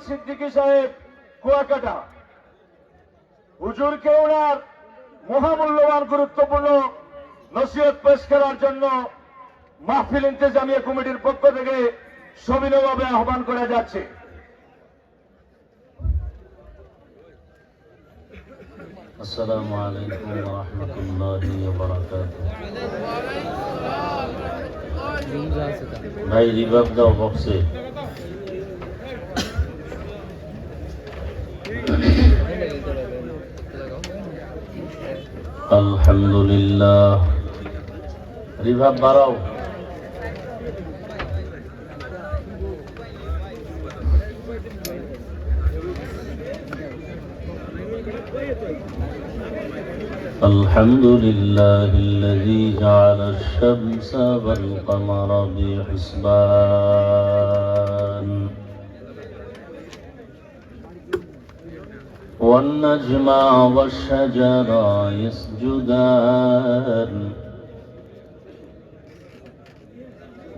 সিদ্দিকী সাহেব কুয়াকাটা হুজুরকে ওনার মহামূল্যবান গুরুত্বপূর্ণ নসিহত পেশ করার জন্য মাহফিল ইন্তেজামিয়া কমিটির পক্ষ থেকে সবিনয়ভাবে আহ্বান করা যাচ্ছে। আসসালামু আলাইকুম ওয়া রাহমাতুল্লাহি ওয়া বারাকাতুহু। ভাই রিভাব দাও বক্সে। আলহামদুলিল্লাহ, রিভাব বাড়াও। الحمد لله الذي جعل الشمس والقمر بحسبان والنجم والشجر يسجدان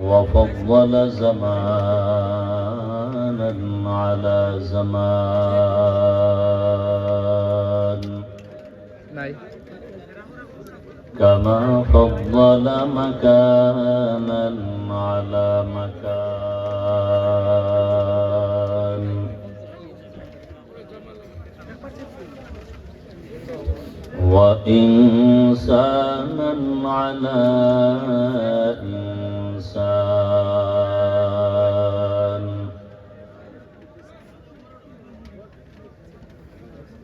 وفضل زمانا على زمان كما فضل مكانا على مكان وإنسانا على إنسان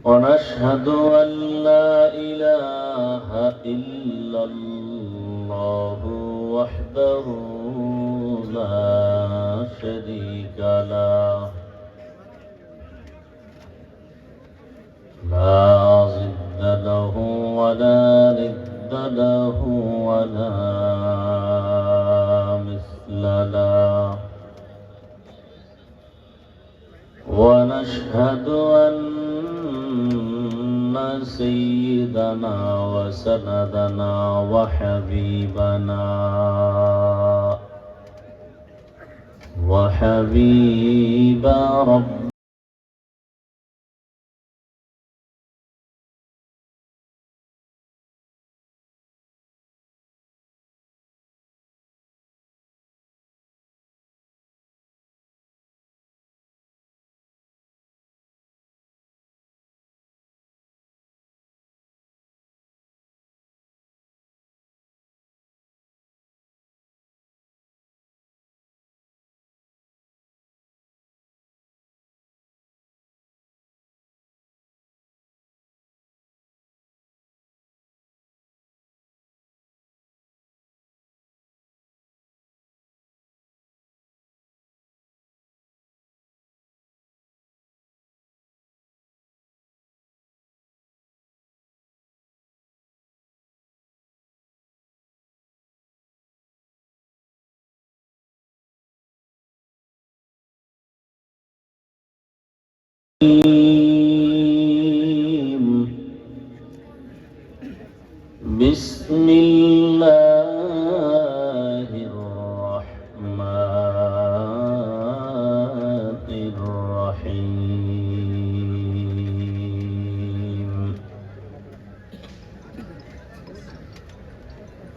ونشهد أن لا إله إلا الله وحده لا شريك له لا ضد له ولا ند له ولا مثل له ونشهد أن سيدنا وسندنا وحبيبنا وحبيب ربنا بسم الله الرحمن الرحيم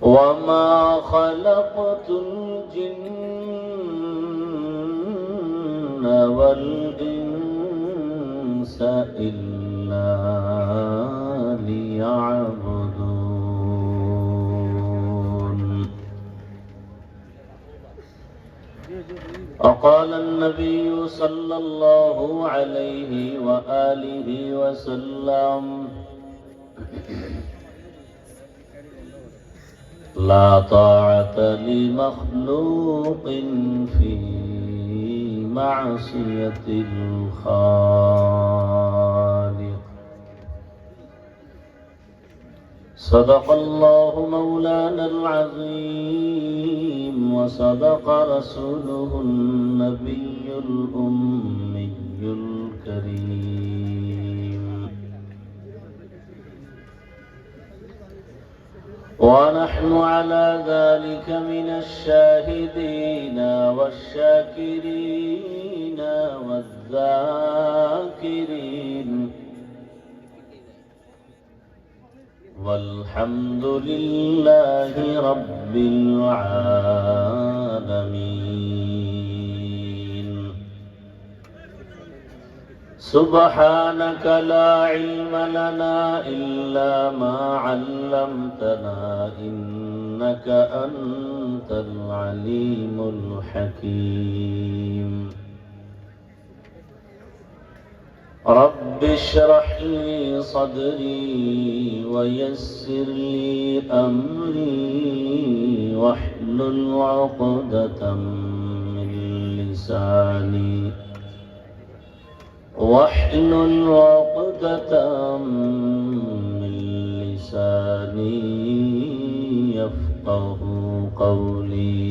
وما خلقت الجن والإنس إلا ليعبدون. وقال النبي صلى الله عليه وآله وسلم لا طاعة لمخلوق في معصية الخالق. صدق الله مولانا العظيم وصدق رسوله النبي الأمي الكريم. ونحن على ذلك من الشاهدين والشاكرين والذاكرين الذاكرين والحمد لله رب العالمين. سبحانك لا علم لنا إلا ما علمتنا إنك أنت العليم الحكيم. رب اشرح لي صدري ويسر لي أمري واحلل عقدة من لساني يفقه قولي.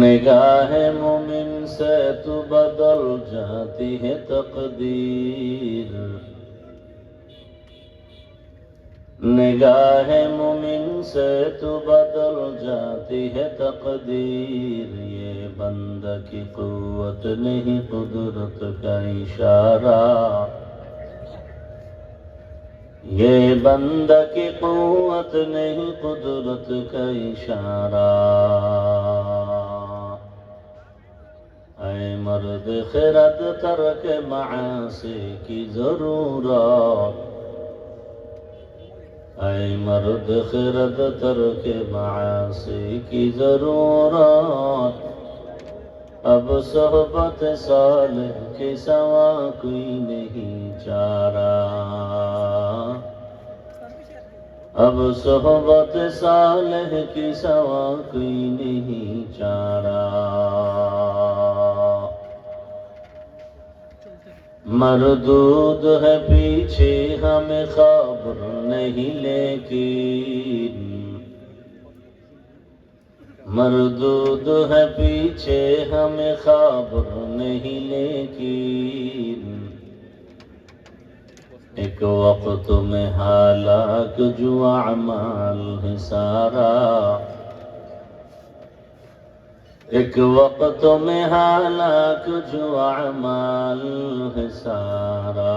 निगाह मोमिन से तू बदल जाती है तकदीर, निगाह मोमिन से तू बदल जाती है तकदीर. ये बंदा की कुव्वत नहीं कुदरत का इशारा, ये बंदा की कुव्वत नहीं कुदरत का इशारा. ऐ मर्द खिरत तर्क मासी की जरूरत, ऐ मर्द खिरत तर्क मासी की जरूरत. अब सोहबत सालिह के सवा कोई नहीं चारा, अब सोहबत सालिह की सवा कोई नहीं चारा. मरदूद है पीछे हमें खबर नहीं लेकिन, मरदूद है पीछे हमें खबर नहीं लेकिन. एक वक्त में हालाक जो अमाल है सारा, एक वक्त में हालाक जो अमाल है सारा.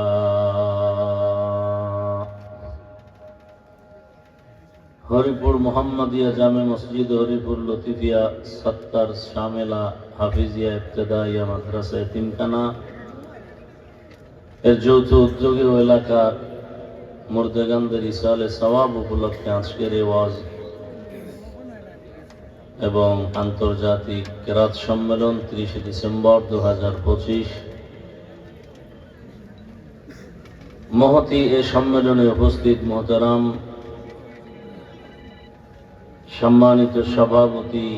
হরিপুর মোহাম্মদিয়া জামে মসজিদ, হরিপুর লতিফিয়া সত্তার শামেলা হাফিজিয়া ইবতেদাইয়া মাদ্রাসা এতিমখানা এর যৌথ উদ্যোগে ও এলাকার মুর্দেগানদের ইসালে সওয়াব উপলক্ষে আজকের এই ওয়াজ এবং আন্তর্জাতিক কেরাত সম্মেলন 30 ডিসেম্বর 2025 মহতি এ সম্মেলনে উপস্থিত মোহতারাম সম্মানিত সভাপতি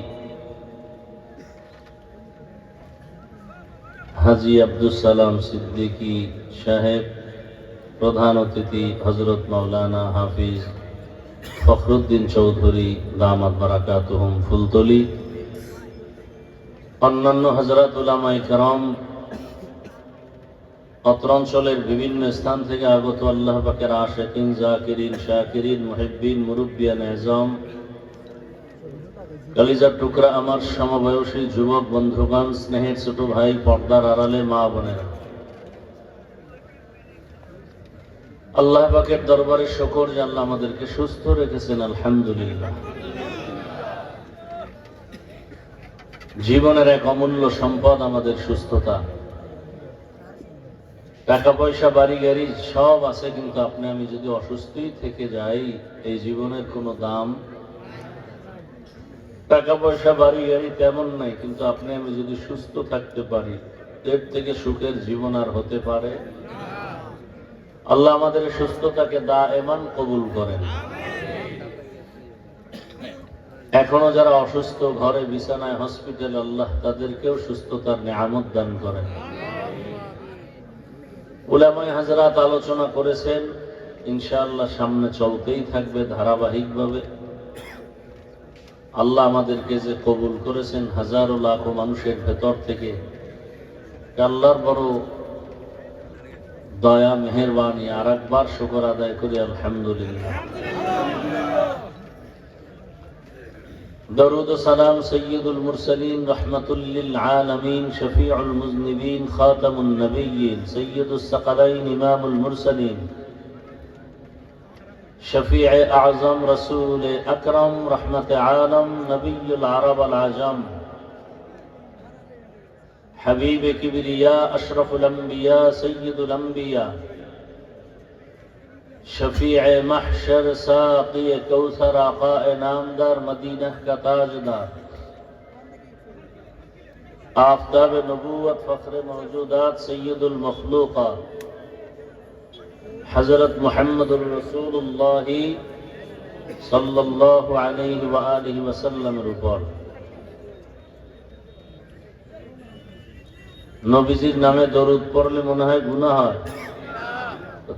হাজী আব্দুল সালাম সিদ্দিকী সাহেব, প্রধান অতিথি হযরত মাওলানা হাফিজ ফখরুদ্দিন চৌধুরী দামাত বারাকাতুহুম ফুলতলি, অন্যান্য হযরত উলামায়ে কেরাম, অত্র অঞ্চলের বিভিন্ন স্থান থেকে আগত আল্লাহ পাকের আশিকিন, জাকিরিন, শাকিরিন, মুহিব্বিন, মুরব্বিয়ান আযম, কলিজার টুকরা আমার সমবয়সী যুবক বন্ধুগণ, স্নেহের ছোট ভাই, পর্দার আড়ালে মা বোনেরা, আল্লাহ পাকের দরবারে শুকর যে আল্লাহ আমাদেরকে সুস্থ রেখেছেন, আলহামদুলিল্লাহ। জীবনের এক অমূল্য সম্পদ আমাদের সুস্থতা। টাকা পয়সা বাড়ি গাড়ি সব আছে, কিন্তু আপনি আমি যদি অসুস্থই থেকে যাই, এই জীবনের কোনো দাম। টাকা পয়সা বাড়ি গাড়ি তেমন নাই, কিন্তু আপনি আমি যদি সুস্থ থাকতে পারি, এর থেকে সুখের জীবন আর হতে পারে? আল্লাহ আমাদের সুস্থতাকে দায়েমান কবুল করেন। এখনো যারা অসুস্থ, ঘরে বিছানায়, হসপিটাল, আল্লাহ তাদেরকেও সুস্থতার নিয়ামত দান করেন। উলামায়ে হাজরাত আলোচনা করেছেন, ইনশাআল্লাহ সামনে চলতেই থাকবে ধারাবাহিকভাবে। আল্লাহ আমাদেরকে যে কবুল করেছেন হাজারো লাখো মানুষের ভেতর থেকে, আল্লাহর বড় দয়া মেহেরবানি। আর একবার শুকর আদায় করি, আলহামদুলিল্লাহ। درود سلام سيد المرسلين رحمة للعالمين شفيع المذنبين خاتم النبيين سيد الثقلين إمام المرسلين شفيع أعظم رسول أكرم رحمة عالم نبي العرب العجم حبيب كبرياء أشرف الأنبياء سيد الأنبياء شفیع محشر ساقی کوثر آقا نامدار مدینہ کا تاجدار آفتاب نبوت فخر موجودات سید المخلوقات حضرت محمد الرسول اللہ صلی اللہ علیہ وآلہ وسلم উপর নবীজির নামে দরুদ পড়লে মনে হয় গুনাহ হয়।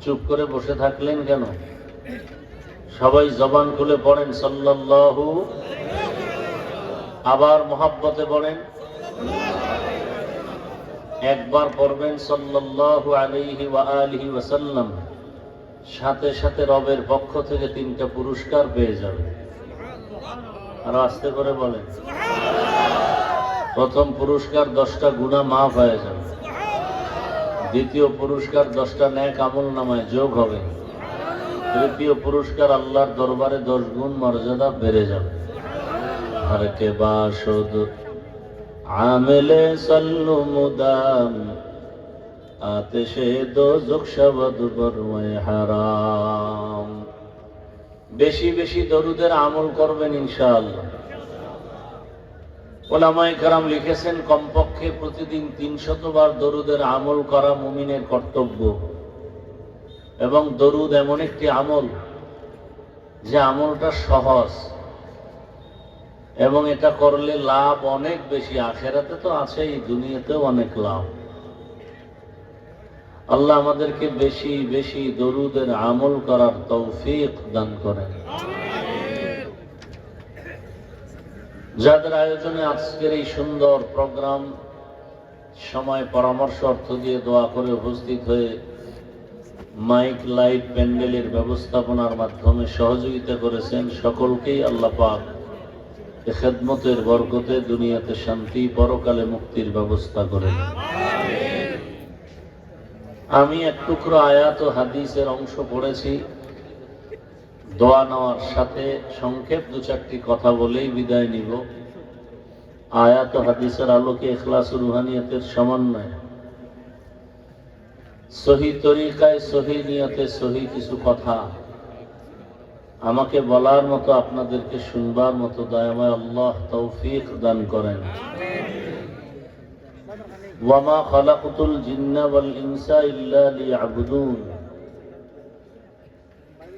চুপ করে বসে থাকলেন কেন? সবাই জবান খুলে পড়েন সাল্লাল্লাহু, আবার মহব্বতে পড়েন, একবার পড়বেন সাল্লাল্লাহু আলাইহি ওয়া আলিহি ওয়াসাল্লাম, সাথে সাথে রবের পক্ষ থেকে 3টা পুরস্কার পেয়ে যাবে। আর আস্তে করে বলেন, প্রথম পুরস্কার 10টা গুনাহ মাফ হয়ে যাবে, দ্বিতীয় পুরস্কার 10টা নেক আমল নামায় যোগ হবে, তৃতীয় পুরস্কার আল্লাহর দরবারে 10 গুণ মর্যাদা বেড়ে যাবে। হর কে বাসুদ আমেলে সাল্লু মুদাম আতেশে দোজখ শবদ বরওয়ে হারাম। বেশি বেশি দরুদের আমল করবেন ইনশাআল্লাহ। ওলামায়ে কেরাম লিখেছেন কমপক্ষে প্রতিদিন 300 বার দরুদের আমল করা মুমিনের কর্তব্য। এবং দরুদ এমন একটি আমল যে আমলটা সহজ এবং এটা করলে লাভ অনেক বেশি, আখিরাতে তো আছেই, দুনিয়াতেও অনেক লাভ। আল্লাহ আমাদেরকে বেশি বেশি দরুদের আমল করার তৌফিক দান করেন। যাদের আয়োজনে আজকের এই সুন্দর প্রোগ্রাম, সময় পরামর্শ অর্থ দিয়ে দোয়া করে উপস্থিত হয়ে মাইক লাইট প্যান্ডেলের ব্যবস্থাপনার মাধ্যমে সহযোগিতা করেছেন, সকলকেই আল্লাহ পাক এ খেদমতের বরকতে দুনিয়াতে শান্তি, পরকালে মুক্তির ব্যবস্থা করেন। আমি এক টুকরো আয়াত ও হাদিসের অংশ পড়েছি, দোয়া নেওয়ার সাথে সংক্ষেপ 2-4টি কথা বলেই বিদায় নিব। আয়াত ও হাদিসের আলোকে ইখলাস ও রুহানিয়তের সমন্বয়, সহি তরিকায়, সহি নিয়তে, সহি কিছু কথা আমাকে বলার মতো, আপনাদেরকে শুনবার মতো দয়াময় আল্লাহ তৌফিক দান করেন। ওয়ামা খালাকতুল জিন্না ওয়াল ইনসা ইল্লা লিয়াবুদুন।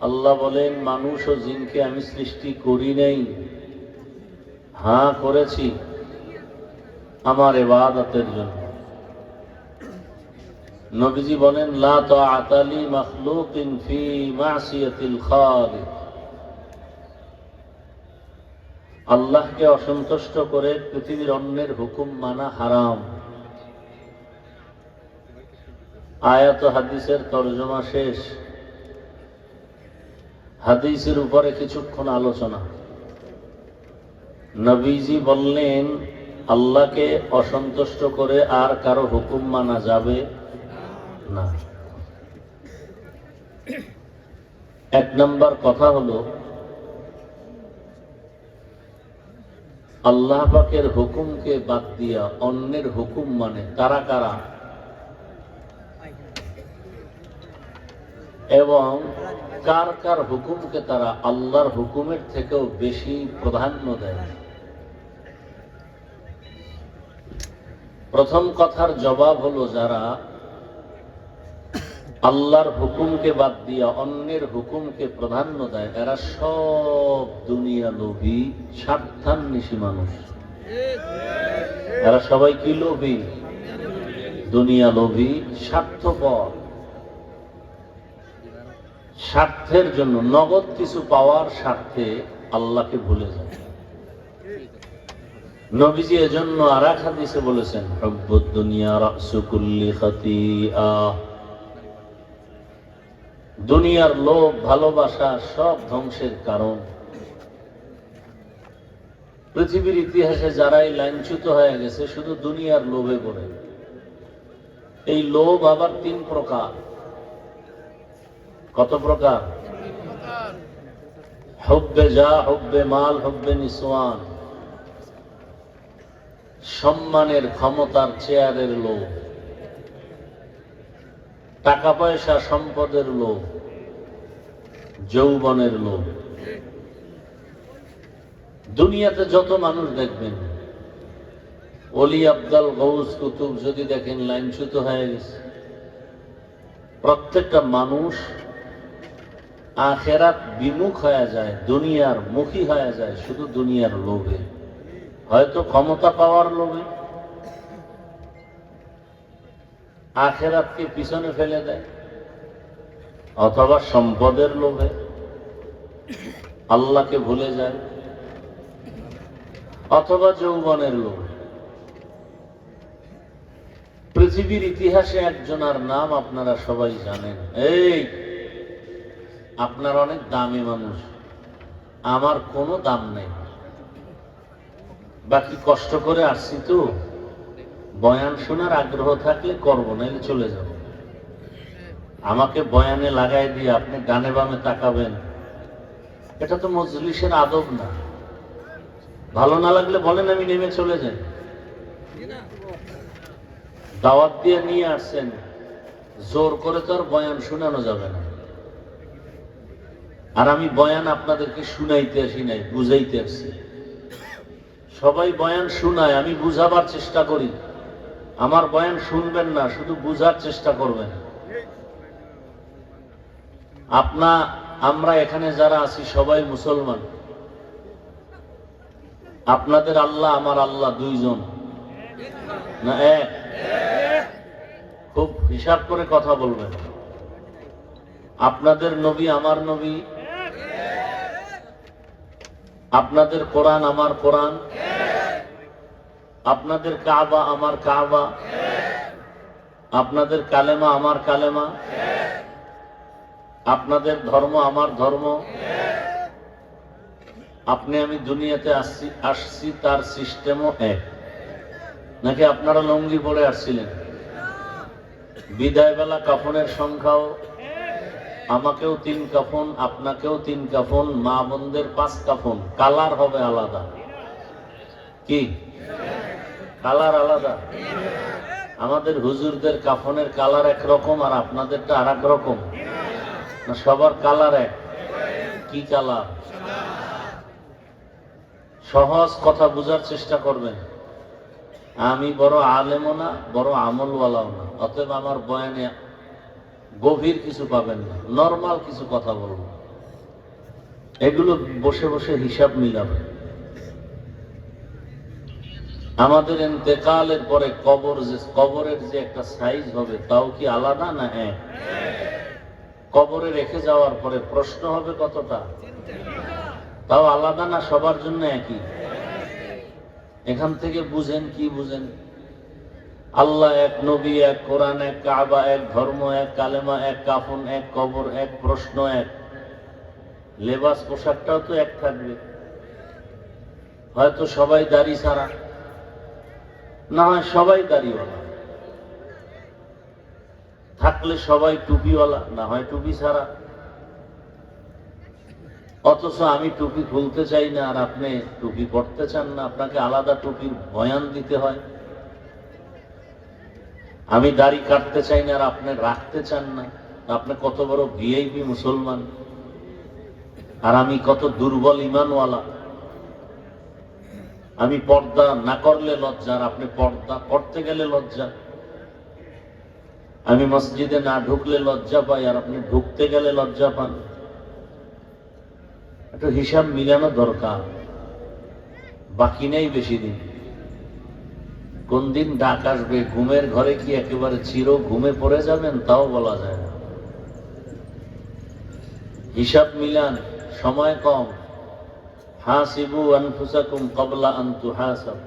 আল্লাহ বলেন, মানুষ ও জিনকে আমি সৃষ্টি করি নাই, হ্যাঁ করেছি আমার ইবাদতের জন্য। নবীজি বলেন, লা তাআতা লি মাখলুকিন ফি মাসিয়াতিল খালিক। আল্লাহকে অসন্তুষ্ট করে পৃথিবীর অন্যের হুকুম মানা হারাম। আয়াত ও হাদিসের তরজমা শেষ। হাদিসের উপরে কিছুক্ষণ আলোচনা। নবীজি বললেন, আল্লাহকে অসন্তুষ্ট করে আর কারো হুকুম মানা যাবে না। 1 নম্বর কথা হলো, আল্লাহ পাকের হুকুমকে বাদ দিয়া অন্যের হুকুম মানে তারা কারা, এবং কার কার হুকুমকে তারা আল্লাহর হুকুমের থেকেও বেশি প্রাধান্য দেয়। প্রথম কথার জবাব হলো, যারা আল্লাহর হুকুমকে বাদ দিয়া অন্যের হুকুমকে প্রাধান্য দেয়, এরা সব দুনিয়া লোভী, স্বার্থান্বেষী মানুষ। এরা সবাই কি লোভী? দুনিয়া লোভী, স্বার্থপর। স্বার্থের জন্য, নগদ কিছু পাওয়ার স্বার্থে আল্লাহকে ভুলে যায়। নবীজি এজন্য আর এক হাদিসে বলেছেন, হুব্বুদ দুনিয়া রাসু কুল্লি খাতিআহ। দুনিয়ার লোভ, ভালোবাসা সব ধ্বংসের কারণ। পৃথিবীর ইতিহাসে যারাই লাইনচ্যুত হয়ে গেছে শুধু দুনিয়ার লোভে পড়ে। এই লোভ আবার 3 প্রকার। কত প্রকার? হুব্বে যা, হুব্বে মাল, হুব্বে নিসওয়ান। সম্মানের, ক্ষমতার, চেয়ারের লোভ, টাকা পয়সা সম্পদের লোভ, যৌবনের লোভ। দুনিয়াতে যত মানুষ দেখবেন, ওলি আবদাল গৌস কুতুব যদি দেখেন লাইনচ্যুত হয়ে গেছে, প্রত্যেকটা মানুষ আখেরাত বিমুখ হয়ে যায়, দুনিয়ার মুখী হয়ে যায় শুধু দুনিয়ার লোভে। হয়তো ক্ষমতা পাওয়ার লোভে আখেরাতকে পিছনে ফেলে দেয়, অথবা সম্পদের লোভে আল্লাহকে ভুলে যায়, অথবা যৌবনের লোভে। পৃথিবীর ইতিহাসে একজনের নাম আপনারা সবাই জানেন। এই আপনার অনেক দামি মানুষ, আমার কোনো দাম নেই, বাকি কষ্ট করে আসছি তো, বয়ান শোনার আগ্রহ থাকলে করবো, নাইলে চলে যাব। আমাকে বয়ানে লাগাই দিয়ে আপনি ডানে বামে তাকাবেন, এটা তো মজলিসের আদব না। ভালো না লাগলে বলেন, আমি নেমে চলে যাই। দাওয়াত দিয়ে নিয়ে আসছেন, জোর করে তো আর বয়ান শোনানো যাবে না। আর আমি বয়ান আপনাদেরকে শুনাইতে আসি নাই, বুঝাইতে আসছি। সবাই বয়ান শুনায়, আমি বুঝাবার চেষ্টা করি। আমার বয়ান শুনবেন না, শুধু বুঝার চেষ্টা করবেন। আমরা এখানে যারা আছি সবাই মুসলমান। আপনাদের আল্লাহ আমার আল্লাহ দুইজন না এক? খুব হিসাব করে কথা বলবেন। আপনাদের নবী আমার নবী, আপনাদের কোরআন আমার কোরআন, আপনাদের কাবা আমার কাবা, আপনাদের কালেমা আমার কালেমা, আপনাদের ধর্ম আমার ধর্ম। আপনি আমি দুনিয়াতে আসছি তার সিস্টেমও এক। নাকি আপনারা লঙ্গি পরে আসছিলেন? বিদায় বেলা কাফনের সংখ্যাও, আমাকেও 3 কাফন, আপনাকেও 3 কাফন, মা বোনদের 5 কাফন। কালার হবে আলাদা। কি কালার আলাদা? আমাদের হুজুরদের কাফনের কালার একরকম আর আপনাদেরটা আর এক রকম না? সবার কালার এক। কি কালার? সহজ কথা বুঝার চেষ্টা করবেন। আমি বড় আলেমও না, বড় আমলওয়ালাও না, অতএব আমার বয়ানে গভীর কিছু পাবেন না, নরমাল কিছু কথা বলবো। এগুলো বসে বসে হিসাব মিলাবে। আমাদের ইন্তেকালের পরে কবরের যে একটা সাইজ হবে, তাও কি আলাদা না এক? কবরে রেখে যাওয়ার পরে প্রশ্ন হবে কতটা, তাও আলাদা না সবার জন্য একই? এখান থেকে বুঝেন, কি বুঝেন? আল্লাহ এক, নবী এক, কোরআন এক, কাবা এক, ধর্ম এক, কালেমা এক, কাফন এক, কবর এক, প্রশ্ন এক। লেবাস পোশাকটাও তো এক থাকবে। হয়তো সবাই দাড়ি ছাড়া, না হয় সবাই দাড়িওয়ালা, থাকলে সবাই টুপিওয়ালা, না হয় টুপি ছাড়া। অথচ আমি টুপি খুলতে চাই না আর আপনি টুপি পড়তে চান না, আপনাকে আলাদা টুপির বয়ান দিতে হয়। আমি দাড়ি কাটতে চাই না আর আপনি রাখতে চান না, আপনি কত বড় ভিআইপি মুসলমান আর আমি কত দুর্বল ইমানওয়ালা। আমি পর্দা না করলে লজ্জা আর আপনি পর্দা করতে গেলে লজ্জা। আমি মসজিদে না ঢুকলে লজ্জা পাই আর আপনি ঢুকতে গেলে লজ্জা পান। একটু হিসাব মিলানো দরকার। বাকি নেই বেশি দিন। কোন দিন ডাক আসবে, ঘুমের ঘরে কি একেবারে চির ঘুমে পড়ে যাবেন তাও বলা যায় না। হিসাব মিলান, সময় কম। হাসিবু আনফুসাকুম ক্বাবলা আন তুহাসাব।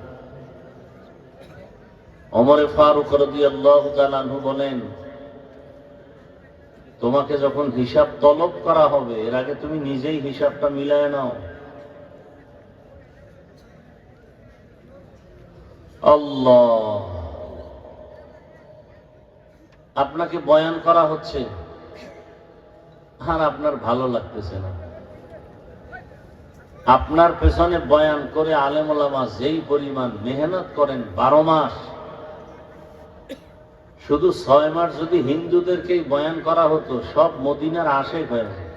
ওমর ফারুক রাদিয়াল্লাহু তাআলা আনহু বলেন, তোমাকে যখন হিসাব তলব করা হবে এর আগে তুমি নিজেই হিসাবটা মিলায় নাও। আল্লাহ, আপনাকে বয়ান করা হচ্ছে আর আপনার ভালো লাগতেছে না। আপনার পেছনে বয়ান করে আলেম ওলামা যেই পরিমাণ মেহনত করেন 12 মাস, শুধু 6 মাস যদি হিন্দুদেরকেই বয়ান করা হতো, সব মদিনার আশেক হয়ে যায়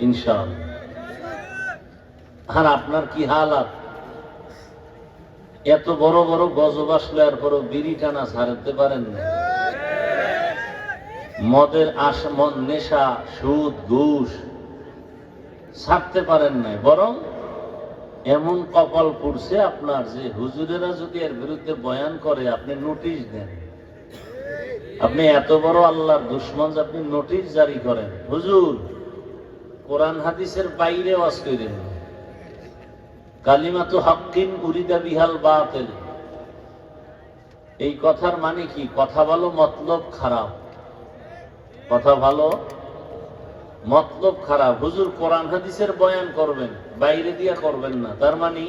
ইনশাআল্লাহ। আর আপনার কি হালাত, এত বড় বড় গজব আসলে আর পরও বিড়ি টানা ছাড়তে পারেন না। মদের নেশা, সুদ, ঘুষ ছাড়তে পারেন নাই, বরং এমন কপাল পড়ছে আপনার যে হুজুরেরা যদি এর বিরুদ্ধে বয়ান করে আপনি নোটিশ দেন। আপনি এত বড় আল্লাহর দুশমন যে আপনি নোটিশ জারি করেন, হুজুর কোরআন হাদিসের বাইরে ওয়াজ করেন, কালিমাতু হাক্কিন উরিদা বিহাল বাতিল। এই কথার মানে কি? কথা ভালো, মতলব খারাপ। কথা ভালো, মতলব খারাপ। হুজুর কোরআন হাদিসের বয়ান করবেন, বাইরে দিয়া করবেন না। তার মানে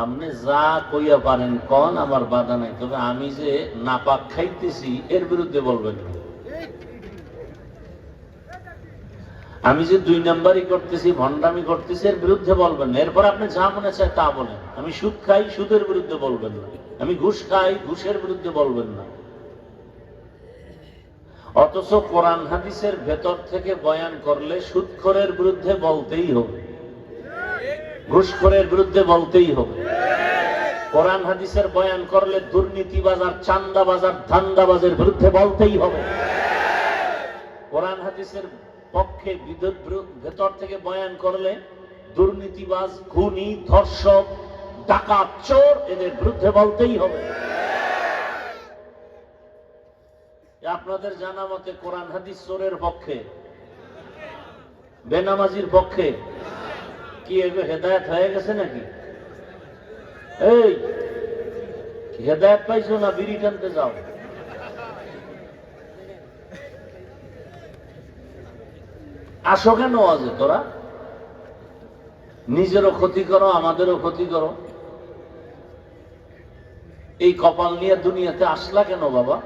আপনি যা কইয়া পারেন কোন, আমার বাধা নাই, তবে আমি যে নাপাক খাইতেছি এর বিরুদ্ধে বলবেন না। আমি যে 2 নাম্বারই করতেছি, ভণ্ডামি করতেছি, এর বিরুদ্ধে বলবেন না। এরপর আপনি যা মনে চায় তা বলেন। আমি সুদ খাই, সুদের বিরুদ্ধে বলবেন না। আমি ঘুষ খাই, ঘুষের বিরুদ্ধে বলবেন না। অথচ কোরআন হাদিসের ভেতর থেকে বয়ান করলে সুদখোরের বিরুদ্ধে বলতেই হবে, ঘুষখোরের বিরুদ্ধে বলতেই হবে। কোরআন হাদিসের বয়ান করলে দুর্নীতিবাজ আর চান্দাবাজ আর ধান্দাবাজের বিরুদ্ধে বলতেই হবে। কোরআন হাদিসের পক্ষে ভেতর থেকে বয়ান করলে দুর্নীতিবাজ, খুনি, ধর্ষক, ডাকাত, চোর এদের বিরুদ্ধে বলতেই হবে। আপনাদের জানা মতে কোরআন হাদিস চোরের পক্ষে, বেনামাজির পক্ষে। কি এগুলো হেদায়েত হয়ে গেছে নাকি? এই হেদায়েত পাইছো না বিড়ি টানতে যাও? আসো কেন আজ তোরা? নিজেরও ক্ষতি করো, আমাদেরও ক্ষতি করো। এই কপাল নিয়ে দুনিয়াতে আসলা কেন বাবা?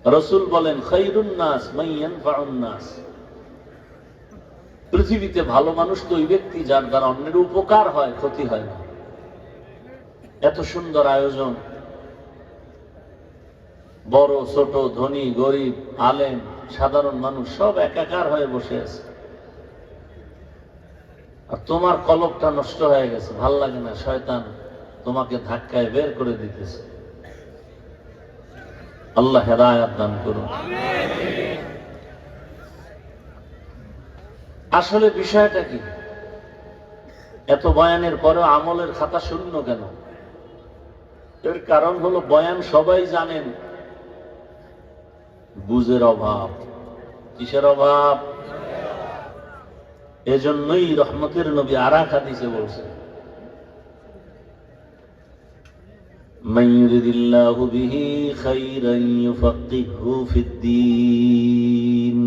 রাসূল বলেন খায়রুন নাস মান ইয়ানফাউন নাস, পৃথিবীতে ভালো মানুষ তো ওই ব্যক্তি যার দ্বারা অন্যের উপকার হয়, ক্ষতি হয় না। এত সুন্দর আয়োজন, বড় ছোট, ধনী গরিব, আলেম সাধারণ মানুষ সব একাকার হয়ে বসে আছে, আর তোমার কলবটা নষ্ট হয়ে গেছে, ভাল লাগে না, শয়তান তোমাকে ধাক্কায় বের করে দিতেছে। আল্লাহ হেদায়েত দান করুন। আসলে বিষয়টা কি? এত বয়ানের পরেও আমলের খাতা শূন্য কেন? এর কারণ হলো বয়ান সবাই জানেন, বুঝের অভাব। কিসের অভাব? এজন্যই রহমতের নবী আরেক হাদিসে বলছেন, মান ইউরিদিল্লাহু বিহি খাইরান ইউফাক্কিহু ফিদ্দীন।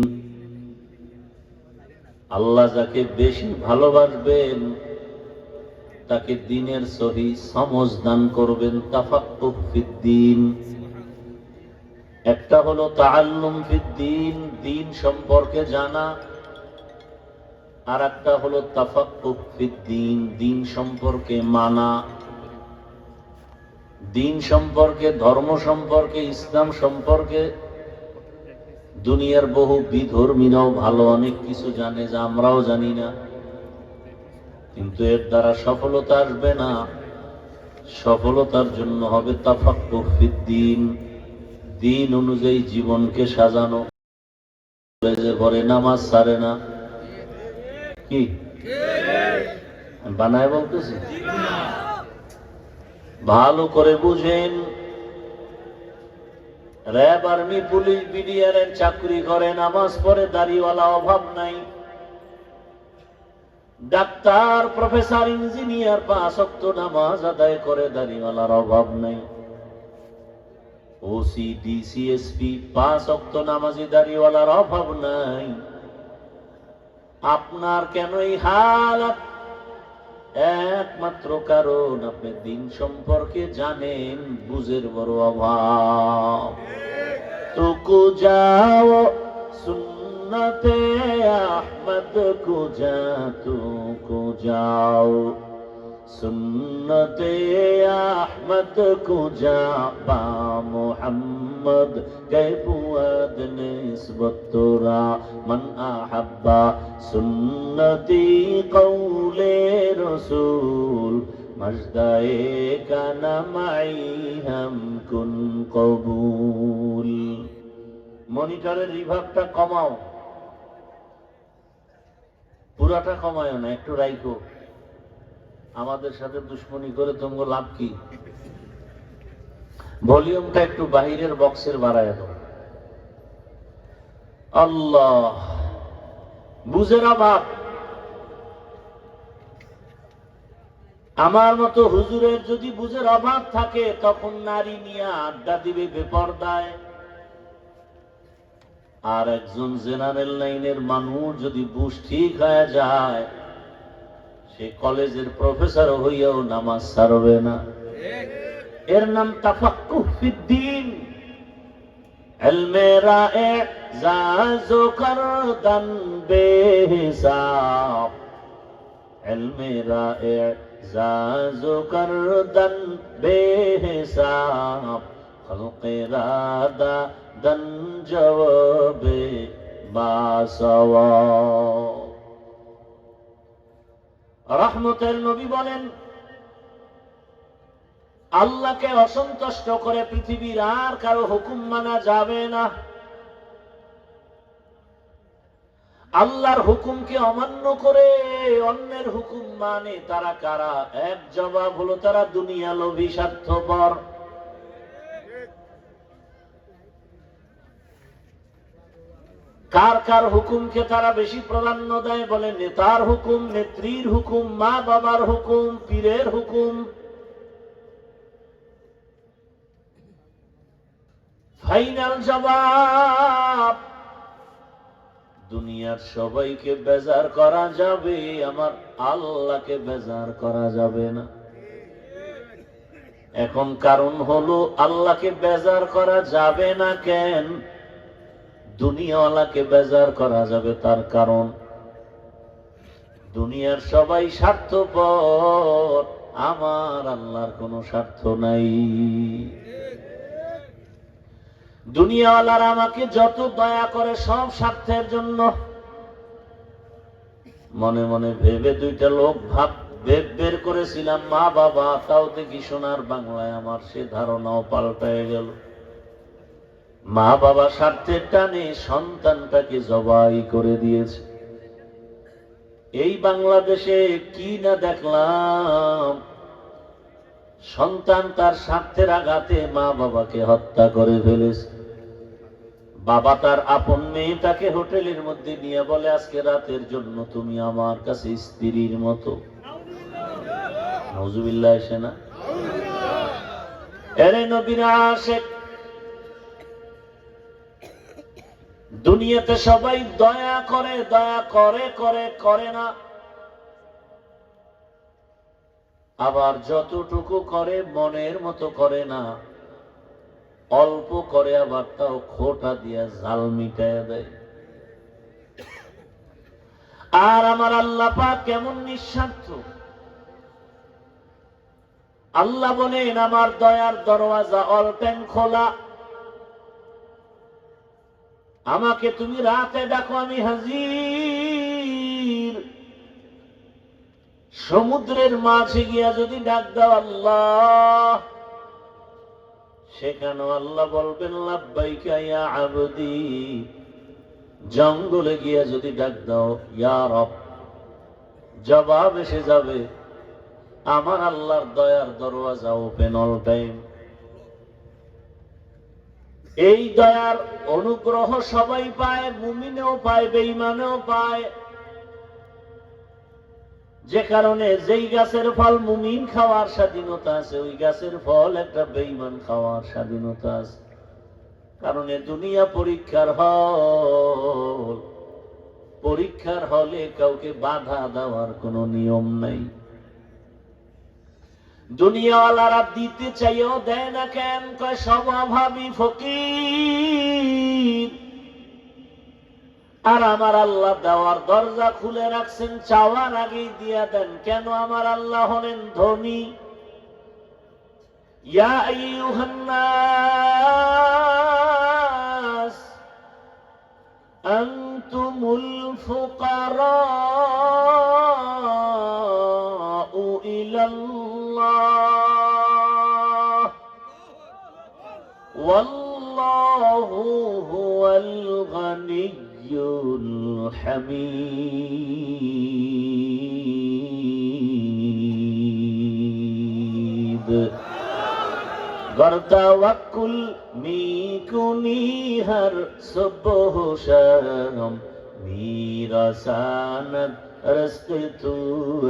আল্লাহ যাকে বেশি ভালোবাসবেন তাকে দ্বীনের সহি সমঝ দান করবেন। তাফাক্কুহ ফিদ্দীন, একটা হলো তাআল্লুম ফিদ্দীন, দ্বীন সম্পর্কে জানা, আর একটা হলো তাফাক্কুহ ফিদ্দীন, দ্বীন সম্পর্কে মানা। দ্বীন সম্পর্কে, ধর্ম সম্পর্কে, ইসলাম সম্পর্কে দুনিয়ার বহু বিধর্মীরাও ভালো অনেক কিছু জানে যা আমরাও জানি না, কিন্তু এর দ্বারা সফলতা আসবে না। সফলতার জন্য হবে তাফাক্কুহ ফিদ্দীন, দ্বীন অনুযায়ী জীবনকে সাজানো। কলেজে পড়ে নামাজ ছাড়ে না, কি বানায় বলতেছি? ভালো করে বুঝেন, র্যাব, আর্মি, পুলিশ, বিডিআর এর চাকরি করে, নামাজ পড়ে, দাড়িওয়ালা অভাব নাই। ডাক্তার, প্রফেসর, ইঞ্জিনিয়ার 5 ওয়াক্ত নামাজ আদায় করে, দাড়িওয়ালার অভাব নাই। ওসি, ডিসি, এসপি 5 ওয়াক্ত নামাজি, দাড়িওয়ালার অভাব নাই। আপনার কেন এই হালাত? একমাত্র কারণ আপনি দিন সম্পর্কে জানেন, বুঝের বড় অভাব। তুকু যাও সুন্নতে আহমদ কো যা, তুকু যাও সুন্নতে আহমদ কো যা, বা মুহাম্মদ কে বুয়াদ নিসবত তোরা, মান আহাব্বা সুন্নতি কৌলে রসুল, মজদায়ে কানা মাই হাম কুন কবুল। মনিটরের রিভাবটা কমাও, পুরাটা কমায় না, একটু রাইখো। আমাদের সাথে দুশ্মনী করে তোমার লাভ কি? ভলিউমটা একটু বাহিরের বক্সের বাড়ায় দাও। আল্লাহ, বুঝের অভাব। আমার মতো হুজুরের যদি বুঝের অভাব থাকে, তখন নারী নিয়ে আড্ডা দিবে বেপরদায়। আর একজন জেনারেল লাইনের মানুষ যদি বুঝ ঠিক হয়ে যায়, সে কলেজের প্রফেসর হইয়াও নামাজ ছাড়বে না। এর নাম তাফাক্কুহ ফিদ্দীন। ইলমে রা'ইজাজ করদান বেহিসাব, ইলমে রা'ইজাজ করদান বেহিসাব, খলকে রাদা দন জওয়াবে বাসওয়াব। রহমতের নবী বলেন, আল্লাহকে অসন্তুষ্ট করে পৃথিবীর আর কারো হুকুম মানা যাবে না। আল্লাহর হুকুমকে অমান্য করে অন্যের হুকুম মানে তারা কারা? এক জবাব হলো, তারা দুনিয়া লোভী, স্বার্থপর। কার কার হুকুমকে তারা বেশি প্রাধান্য দেয়? বলে নেতার হুকুম, নেত্রীর হুকুম, মা বাবার হুকুম, পীরের হুকুম। ফাইনাল জবাব, দুনিয়ার সবাইকে বেজার করা যাবে, আমার আল্লাহকে বেজার করা যাবে না। এখন কারণ হলো, আল্লাহকে বেজার করা যাবে না কেন? দুনিয়াওয়ালাকে বেজার করা যাবে তার কারণ, দুনিয়ার সবাই স্বার্থপর, আমার আল্লাহর কোনো স্বার্থ নাই। দুনিয়াওয়ালারা আমাকে যত দয়া করে সব স্বার্থের জন্য। মনে মনে ভেবে দুইটা লোক বের করেছিলাম, মা বাবা, তাও দেখি সোনার বাংলায় আমার সে ধারণাও পাল্টায় গেল। মা বাবা স্বার্থের টানে সন্তানটাকে জবাই করে দিয়েছে। এই বাংলাদেশে কি না দেখলাম, সন্তান তার স্বার্থের আঘাতে মা বাবাকে হত্যা করে ফেলেছে। বাবা তার আপন মেয়েটাকে হোটেলের মধ্যে নিয়ে বলে, আজকে রাতের জন্য তুমি আমার কাছে স্ত্রীর মতো। নাউজুবিল্লাহ, এসে না? এরে নবীর আশিক, দুনিয়াতে সবাই দয়া করে, দয়া করে করে করে না। আবার যতটুকু করে মনের মতো করে না, অল্প করে, আবার তাও খোটা দিয়া জাল মিটায় দেয়। আর আমার আল্লাহ পাক কেমন নিঃস্বার্থ! আল্লাহ বলেন, আমার দয়ার দরওয়াজা অল টাইম খোলা। আমাকে তুমি রাতে ডাকো, আমি হাজির। সমুদ্রের মাঝে গিয়া যদি ডাক দাও আল্লাহ, সেখানেও আল্লাহ বলবেন লাব্বাইকা ইয়া আবদি। জঙ্গলে গিয়া যদি ডাক দাও ইয়া রব, জবাব এসে যাবে। আমার আল্লাহর দয়ার দরওয়াজা ওপেন অল টাইম। এই দয়ার অনুগ্রহ সবাই পায়, মুমিনেও পায়, বেঈমানেও পায়। যে কারণে যেই গাছের ফল মুমিন খাওয়ার স্বাধীনতা আছে, ওই গাছের ফল একটা বেঈমান খাওয়ার স্বাধীনতা আছে। কারণ দুনিয়া পরীক্ষার হল, পরীক্ষার হলে কাউকে বাধা দেওয়ার কোনো নিয়ম নাই। দুনিয়াওয়ালারা দিতে চাইও দেয় না কেন? কয় সব অভাবী ফকির। আর আমার আল্লাহ দেওয়ার দরজা খুলে রাখছেন, চাওয়ার আগেই দিয়া দেন। কেন? আমার আল্লাহ হলেন ধনী। ইয়া আইয়ুহান নাস আনতুমুল ফুকারাউ ইলাল্লাহ ওয়াল্লাহু হুয়াল গানিয়্যুল হামিদ। गर तवक्कुल मीकुनी हर सुबह शाम मेरा सानद रस्ते तू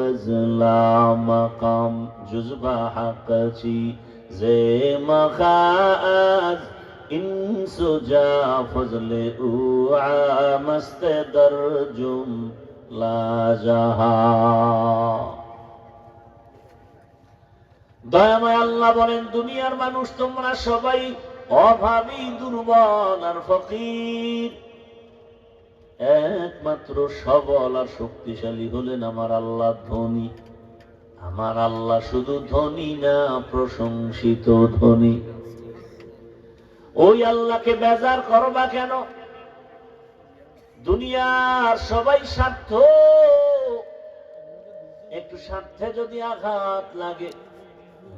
अज़ला मकाम जुज़बा हक़ची ज़े मखाज इंसुजा फज़ले उआ मस्त दरजुम ला जहा। দয়াময় আল্লাহ বলেন, দুনিয়ার মানুষ তোমরা সবাই অভাবী, দুর্বল আর ফকির। একমাত্র সবল আর শক্তিশালী হলেন আমার আল্লাহ ধনী। আমার আল্লাহ শুধু ধনী না, প্রশংসিত ধনী। ওই আল্লাহকে বেজার করবা কেন? দুনিয়ার সবাই স্বার্থ, একটু স্বার্থে যদি আঘাত লাগে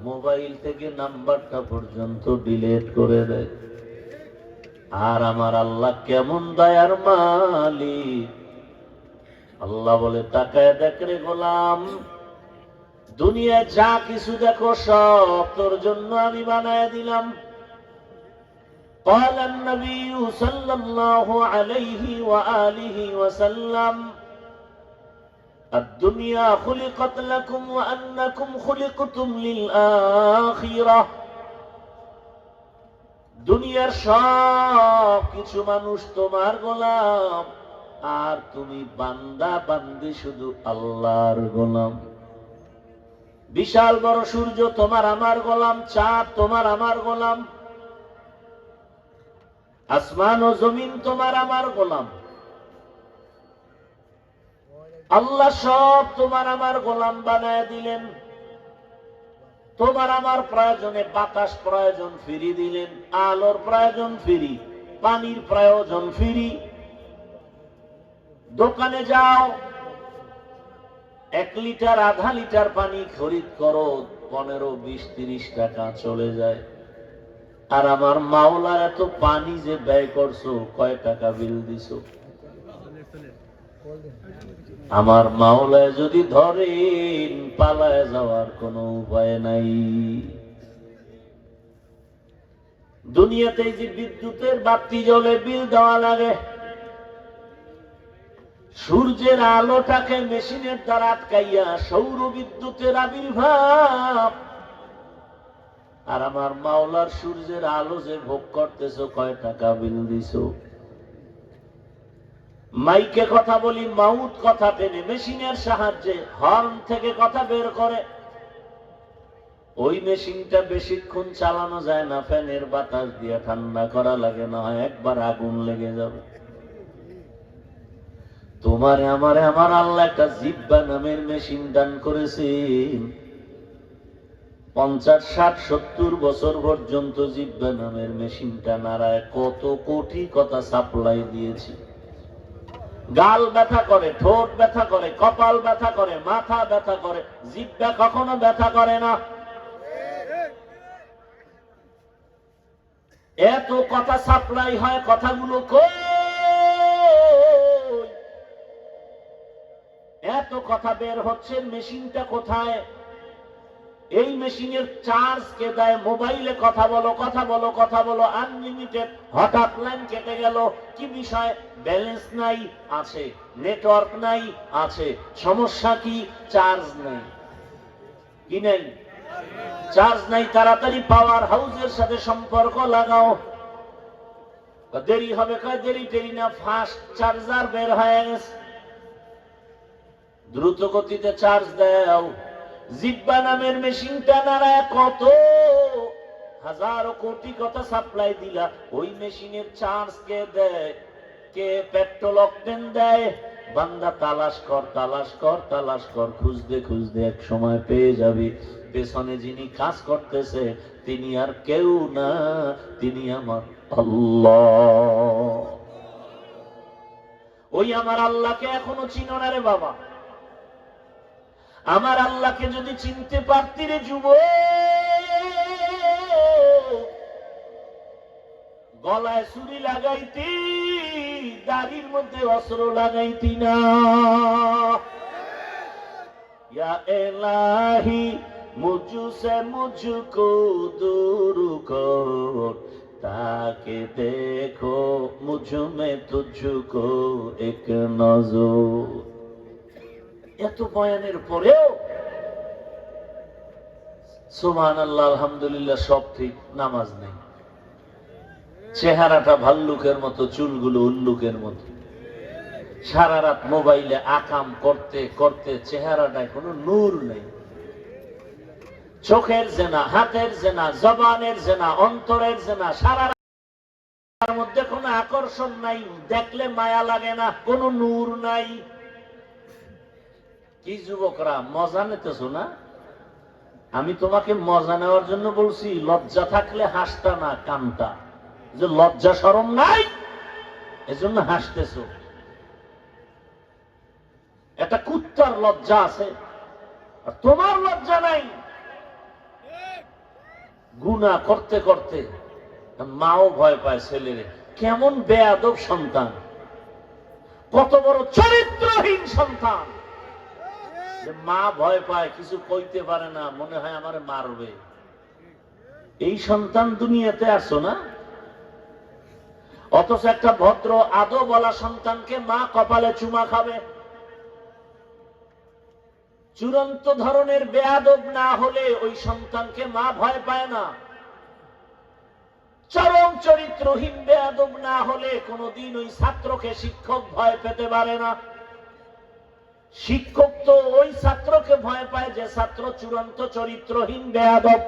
মোবাইল থেকে নাম্বারটা পর্যন্ত ডিলিট করে দেয়। আর আমার আল্লাহ কেমন দয়ার মালিক! আল্লাহ বলে, তাকায় দেখ রে গোলাম, দুনিয়ায় যা কিছু দেখো সব তোর জন্য আমি বানায় দিলাম। قال النبي صلى الله عليه وآله وسلم الدنيا خلقت لكم وأنكم خلقتم للآخرة। দুনিয়ার সব কিছু মানুষ তোমার গোলাম, আর তুমি বান্দা বান্দি শুধু আল্লাহর গোলাম। বিশাল বড় সূর্য তোমার আমার গোলাম, চাঁদ তোমার আমার গোলাম, আসমান ও জমিন তোমার আমার গোলাম। আল্লাহ সব তোমার আমার গোলাম বানায় দিলেন। তোমার আমার প্রয়োজনে বাতাস প্রয়োজন ফ্রি দিলেন, আলোর প্রয়োজন ফ্রি, পানির প্রয়োজন ফ্রি। দোকানে যাও, 1 লিটার আধা লিটার পানি খরিদ করো, 15, 20, 30 টাকা চলে যায়। আর আমার মাওলার এত পানি যে ব্যয় করছো, কয় টাকা বিল দিছো? আমার মাওলায় যদি ধরেন, পালায় যাওয়ার কোনো উপায় নাই। দুনিয়াতে যে বিদ্যুতের বাতি জ্বলে বিল দেওয়া লাগে, সূর্যের আলোটাকে মেশিনের দ্বারা আটকাইয়া সৌর বিদ্যুতের আবির্ভাব। আর আমার মাওলার সূর্যের আলো যে ভোগ করতেছো, কয় টাকা বিল দিছো? মাইকে কথা বলি, মাউথ কথা টেনে মেশিনের সাহায্যে হর্ন থেকে কথা বের করে। ওই মেশিনটা বেশিক্ষণ চালানো যায় না, ফ্যানের বাতাস দিয়ে ঠান্ডা করা লাগে, না হয় একবার আগুন লেগে যাবে। তোমারে আমারে আমার আল্লাহ একটা জিহ্বা নামের মেশিন দান করেছেন। 50, 60, 70 বছর পর্যন্ত জিহ্বা নামের মেশিনটা নাড়ায় কত কোটি কথা সাপ্লাই দিয়েছি। গাল ব্যথা করে, ঠোঁট ব্যথা করে, কপাল ব্যথা করে, মাথা ব্যথা করে, জিহ্বা কখনো ব্যথা করে না। এত কথা সাপ্লাই হয়, কথাগুলো কই? এত কথা বের হচ্ছে, মেশিনটা কোথায়? এই মেশিনের চার্জ কে দেয়? মোবাইলে কথা বলো, কথা বলো, কথা বলো, আনলিমিটেড। হঠাৎ লাইন কেটে গেল, কি বিষয়? ব্যালেন্স নাই, আছে। নেটওয়ার্ক নাই, আছে। সমস্যা কি? চার্জ নাই। কি নাই? চার্জ নাই। তাড়াতাড়ি পাওয়ার হাউসের সাথে সম্পর্ক লাগাও। দেরি হবে, কয় দেরি টেরি না, ফাস্ট চার্জার বের হয়ে গেছে। দ্রুত গতিতে চার্জ দাও। জিব্বা নামের মেশিনটা নাড়ায় কত হাজারো কোটি কথা সাপ্লাই দিলা, ওই মেশিনের চার্জ কে দেয়? কে পেট্রোল অকটেন দেয়? বান্দা তালাশ কর, তালাশ কর, তালাশ কর, খুঁজতে খুঁজতে এক সময় পেয়ে যাবি পেছনে যিনি কাজ করতেছে তিনি আর কেউ না, তিনি আমার আল্লাহ। ওই আমার আল্লাহকে এখনো চিনো না রে বাবা? আমার আল্লাহকে যদি চিনতে পারতি রে যুবক, গলায় ছুরি লাগাইতি, দাড়ির মধ্যে অস্ত্র লাগাইতি না। ইয়া ইলাহি মুঝসে মুঝকো দূর কর, তাকে দেখো মুঝ মে তুঝকো এক নজর। এত বয়ানের পরেও সুবহানাল্লাহ আলহামদুলিল্লাহ সব ঠিক, নামাজ নেই। চেহারাটা ভাল্লুকের মতো, চুলগুলো উল্লুকের মতো, সারা রাত মোবাইলে আকাম করতে করতে চেহারাটায় কোনো নূর নেই। চোখের জেনা, হাতের জেনা, জবানের জেনা, অন্তরের জেনা, সারা রাতের মধ্যে কোনো আকর্ষণ নাই, দেখলে মায়া লাগে না, কোনো নূর নাই। কি যুবকরা মজা নিতেছো না? আমি তোমাকে মজা নেওয়ার জন্য বলছি, লজ্জা থাকলে হাসতা না, কানতা। যে লজ্জা শরম নাই এজন্য হাসতেছ। একটা কুত্তার লজ্জা আছে আর তোমার লজ্জা নাই। গুনাহ করতে করতে মাও ভয় পায় ছেলেরে। কেমন বেয়াদব সন্তান, কত বড় চরিত্রহীন সন্তান, যে মা ভয় পায়, কিছু কইতে পারে না, মনে হয় আমারে মারবে। এই সন্তান দুনিয়াতে আসো না? অথচ একটা ভদ্র আদব বলা সন্তানকে মা কপালে চুমা খাবে। চূড়ান্ত ধরনের বেয়াদব না হলে ওই সন্তানকে মা ভয় পায় না। চরম চরিত্রহীন বেয়াদব না হলে কোনদিন ওই ছাত্রকে শিক্ষক ভয় পেতে পারে না। শিক্ষক তো ওই ছাত্রকে ভয় পায় যে ছাত্র চূড়ান্ত চরিত্রহীন বেয়াদব।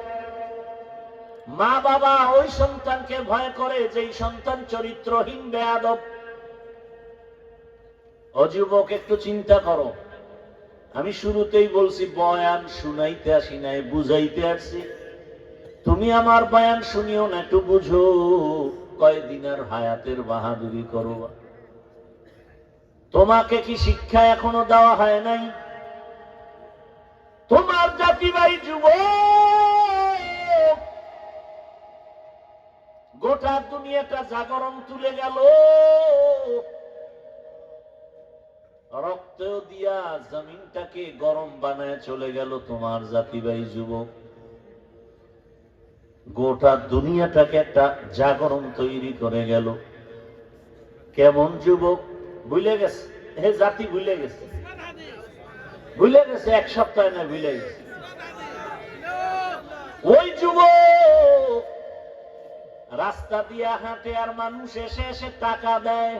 মা বাবা ওই সন্তানকে ভয় করে যেই সন্তান চরিত্রহীন বেয়াদব। ও যুবক, একটু চিন্তা করো। আমি শুরুতেই বলছি বয়ান শুনাইতে আসি নাই, বুঝাইতে আসছি। তুমি আমার বয়ান শুনিও না, একটু বুঝো। কয়দিন আর হায়াতের বাহাদুরি করবা? তোমাকে কি শিক্ষা এখনো দেওয়া হয় নাই? তোমার জাতি ভাই যুবক, গোটা দুনিয়াটা জাগরণ তুলে গেল, রক্ত দিয়া জমিনটাকে গরম বানায় চলে গেল তোমার জাতি ভাই যুবক। গোটা দুনিয়াটাকে একটা জাগরণ তৈরি করে গেল। কেমন যুবক? ভুলে গেছে, হে জাতি ভুলে গেছে, ভুলে গেছে, এক সপ্তাহ না ভুলে গেছে। ওই যুবক রাস্তা দিয়া হাঁটে আর মানুষ এসে এসে টাকা দেয়।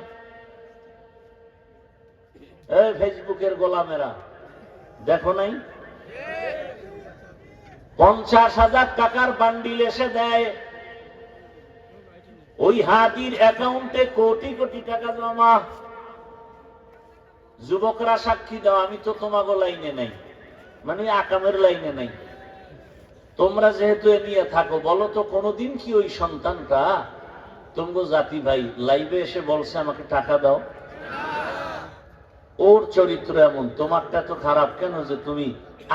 এই ফেসবুকের গোলামেরা দেখো নাই? 50,000 টাকার বান্ডিল এসে দেয়। ওই হাতির অ্যাকাউন্টে কোটি কোটি টাকা জমা। যুবকরা সাক্ষী দাও, আমি তো তোমাকে লাইনে নাই, মানে আকামের লাইনে নাই। তোমরা যেহেতু এ নিয়ে থাকো, বলো তো কোনদিন কি ওই সন্তানটা তোমগো জাতি ভাই লাইভে এসে বলছে আমাকে টাকা দাও? ওর চরিত্র এমন, তোমারটা তো খারাপ কেন যে তুমি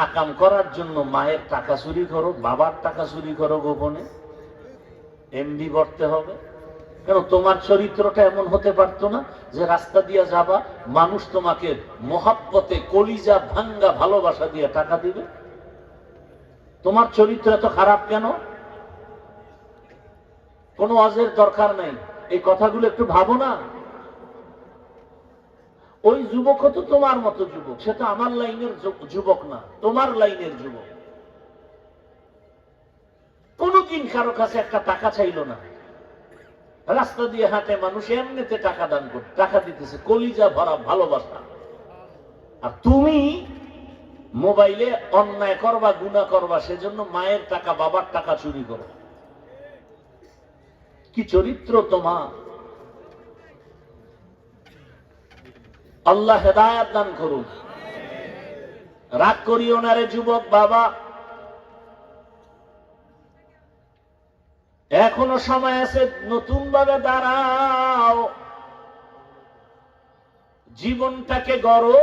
আকাম করার জন্য মায়ের টাকা চুরি করো, বাবার টাকা চুরি করো, গোপনে এমবি ভরতে হবে কেন? তোমার চরিত্রটা এমন হতে পারতো না যে রাস্তা দিয়ে যাবা, মানুষ তোমাকে মহাব্বতে কলিজা ভাঙ্গা ভালোবাসা দিয়ে টাকা দিবে? তোমার চরিত্র এত খারাপ কেন? কোনো ওয়াজের দরকার নাই, এই কথাগুলো একটু ভাবো না। ওই যুবক তো তোমার মতো যুবক, সে তো আমার লাইনের যুবক না, তোমার লাইনের যুবক। কোনদিন কারো কাছে একটা টাকা চাইল না। রাস্তা দিয়ে হাঁটে মানুষ, এমনিতে টাকা দান করতে, টাকা দিতেছে, কলিজা ভরা ভালোবাসা। আর তুমি মোবাইলে অন্যায় করবা, গুনাহ করবা, সেজন্য মায়ের টাকা, বাবার টাকা চুরি করো। কি চরিত্র তোমার! আল্লাহ হেদায়েত দান করুন। রাগ করিও না রে যুবক বাবা, এখনো সময় আছে, নতুন ভাবে দাঁড়াও, জীবনটাকে গড়ো।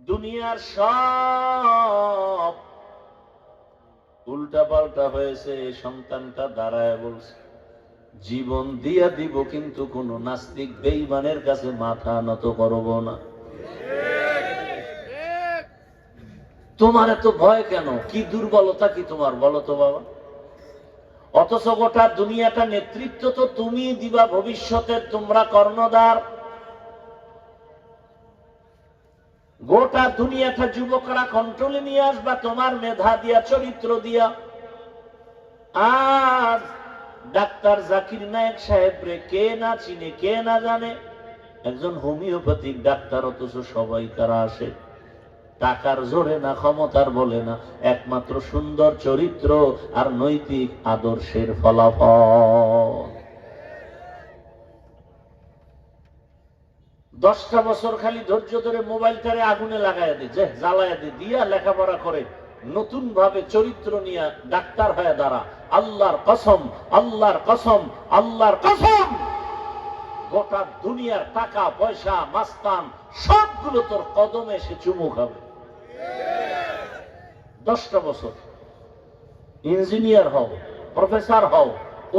দুনিয়ার সব উল্টা পাল্টা হয়েছে, সন্তানটা দাঁড়ায় বলছে জীবন দিয়া দিব, কিন্তু কোন নাস্তিক বেঈমানের কাছে মাথা নত করব না। তোমার এত ভয় কেন? কি দুর্বলতা কি তোমার, বলো তো বাবা? অথচ গোটা দুনিয়াটা নেতৃত্ব তো তুমি দিবা, ভবিষ্যতের তোমরা কর্ণধার। গোটা দুনিয়াটা যুবকরা কন্ট্রোলে নিয়ে আসবা তোমার মেধা দিয়া, চরিত্র দিয়া। আজ ডাক্তার জাকির নায়েক সাহেবরে কে না চিনে, কে না জানে? একজন হোমিওপ্যাথিক ডাক্তার, অথচ সবাই তারা আসে টাকার জোরে না, ক্ষমতার বলে না, একমাত্র সুন্দর চরিত্র আর নৈতিক আদর্শের ফলাফল। 10টা বছর খালি ধৈর্য ধরে মোবাইলটারে আগুনে লাগাইয়া দে, যে জ্বালাইয়া দে, দিয়া লেখাপড়া করে নতুন ভাবে চরিত্র নিয়ে ডাক্তার হয়ে দাঁড়া। আল্লাহর কসম, আল্লাহর কসম, আল্লাহর কসম, গোটা দুনিয়ার টাকা পয়সা মাস্তান সবগুলো তোর কদমে এসে চুমু খাবে। 10টা বছর ইঞ্জিনিয়ার হও, প্রফেসর হও,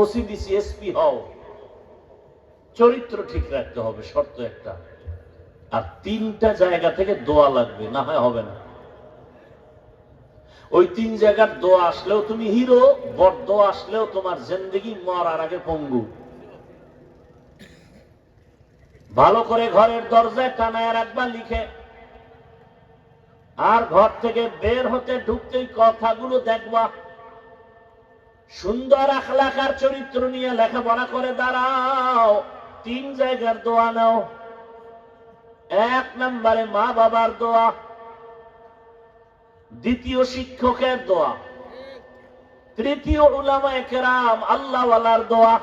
ওসিডিসি এসপি হও, চরিত্র ঠিক রাখতে হবে, শর্ত একটা। আর 3টা জায়গা থেকে দোয়া লাগবে, না হয় হবে না। ওই 3 জায়গার দোয়া আসলেও তুমি হিরো, বড় দোয়া আসলেও তোমার জিন্দেগি মরার আগে পঙ্গু। ভালো করে ঘরের দরজায় টানায় রাখবা লিখে, আর ঘর থেকে বের হতে ঢুকতেই কথাগুলো দেখবা। সুন্দর আখলাক আর চরিত্র নিয়ে লেখাপড়া করে দাঁড়াও। 3 জায়গার দোয়া নাও। 1 নম্বরে মা বাবার দোয়া, দ্বিতীয় শিক্ষকের দোয়া, তৃতীয় উলামায়ে কেরাম আল্লাহওয়ালার দোয়া।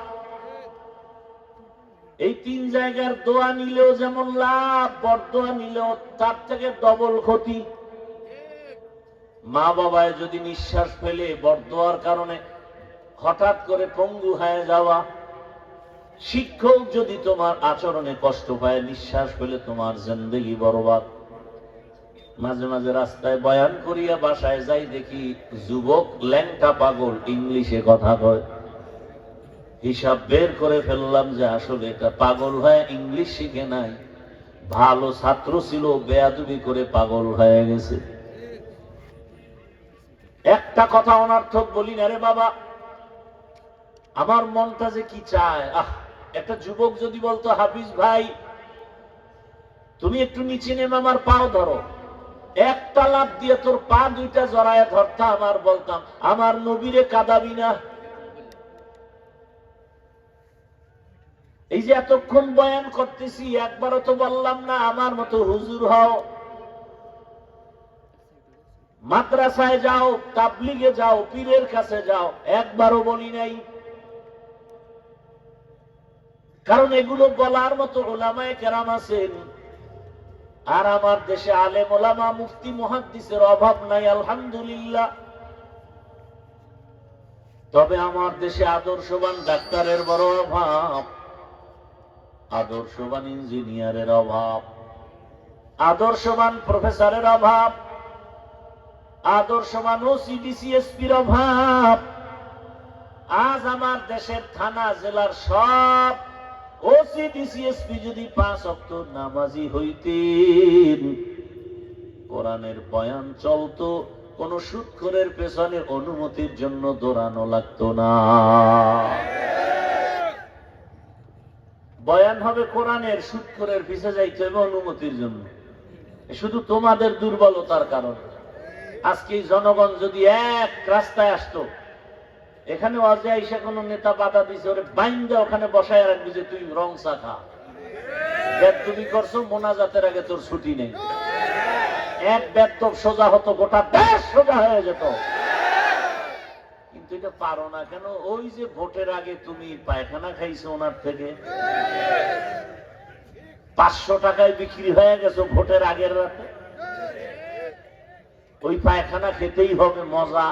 এই 3 জায়গার দোয়া নিলেও যেমন লাভ, বরদোয়া নিলেও তার থেকে ডবল ক্ষতি। মা বাবায় যদি নিঃশ্বাস ফেলে বরদোয়ার কারণে হঠাৎ করে পঙ্গু হয়ে যাওয়া, শিক্ষক যদি তোমার আচরণে কষ্ট পায়, নিঃশ্বাস ফেলে তোমার জিন্দেগি বরবাদ। মাঝে মাঝে রাস্তায় বয়ান করিয়া বাসায় যাই, দেখি যুবক ল্যাংটা পাগল ইংলিশে কথা কয়। হিসাব বের করে ফেললাম যে আসলে এটা পাগল হয়ে ইংলিশ শিখে নাই, ভালো ছাত্র ছিল, বেয়াদবি করে পাগল হয়ে গেছে। একটা কথা অনর্থক বলি না রে বাবা, আমার মনটা যে কি চায়। একটা যুবক যদি বলতো হাফিজ ভাই তুমি একটু নিচে নেমে আমার পাও ধরো, একটা লাফ দিয়ে তোর পা 2টা জড়ায় ধরতাম আর বলতাম আমার নবীরে কাঁদাবি না। এই যে এতক্ষণ বয়ান করতেছি, একবারও তো বললাম না আমার মতো হুজুর হও, মাদ্রাসায় যাও, তাবলিগে যাও, পীরের কাছে যাও, একবারও বলি নাই। কারণ এগুলো বলার মতো উলামায়ে কেরাম আছেন। আর আমার দেশে আলেম ওলামা, মুফতি, মুহাদ্দিসের অভাব নাই আলহামদুলিল্লাহ। তবে আমার দেশে আদর্শবান ডাক্তারের বড় অভাব, আদর্শবান ইঞ্জিনিয়ারের অভাব, আদর্শবান প্রফেসরের অভাব, আদর্শবান ওসিডিসি এসপির অভাব। আজ আমার দেশের থানা জেলার সব ওসিডিসি এসপি যদি 5 ওয়াক্ত নামাজি হইতেন, কোরআনের বয়ান চলতো, কোন সুদখোরের পেছনে অনুমতির জন্য দৌড়ানো লাগতো না। বয়ান হবে কোরআনের, সুদখোরের পিছে যাইতে হবে অনুমতির জন্য। শুধু তোমাদের দুর্বলতার কারণে। আজকে জনগণ যদি এক রাস্তায় আসতো, এখানে ওয়াজে আইসা কোন নেতা বাধা দিছে, ওরে বাইন্দা ওখানে বসায় রাখবি যে তুই রং চা খা। বেদবি করছো, মোনাজাতের আগে তোর ছুটি নেই। এক বেদব সোজা হতো, গোটা দেশ সোজা হয়ে যেত। কিন্তু এটা পারো না কেন? ওই যে ভোটের আগে তুমি পায়খানা খাইছো ওনার থেকে, 500 টাকায় বিক্রি হয়ে গেছো ভোটের আগের রাতে। ওই পায়খানা খেতেই হবে, মজা।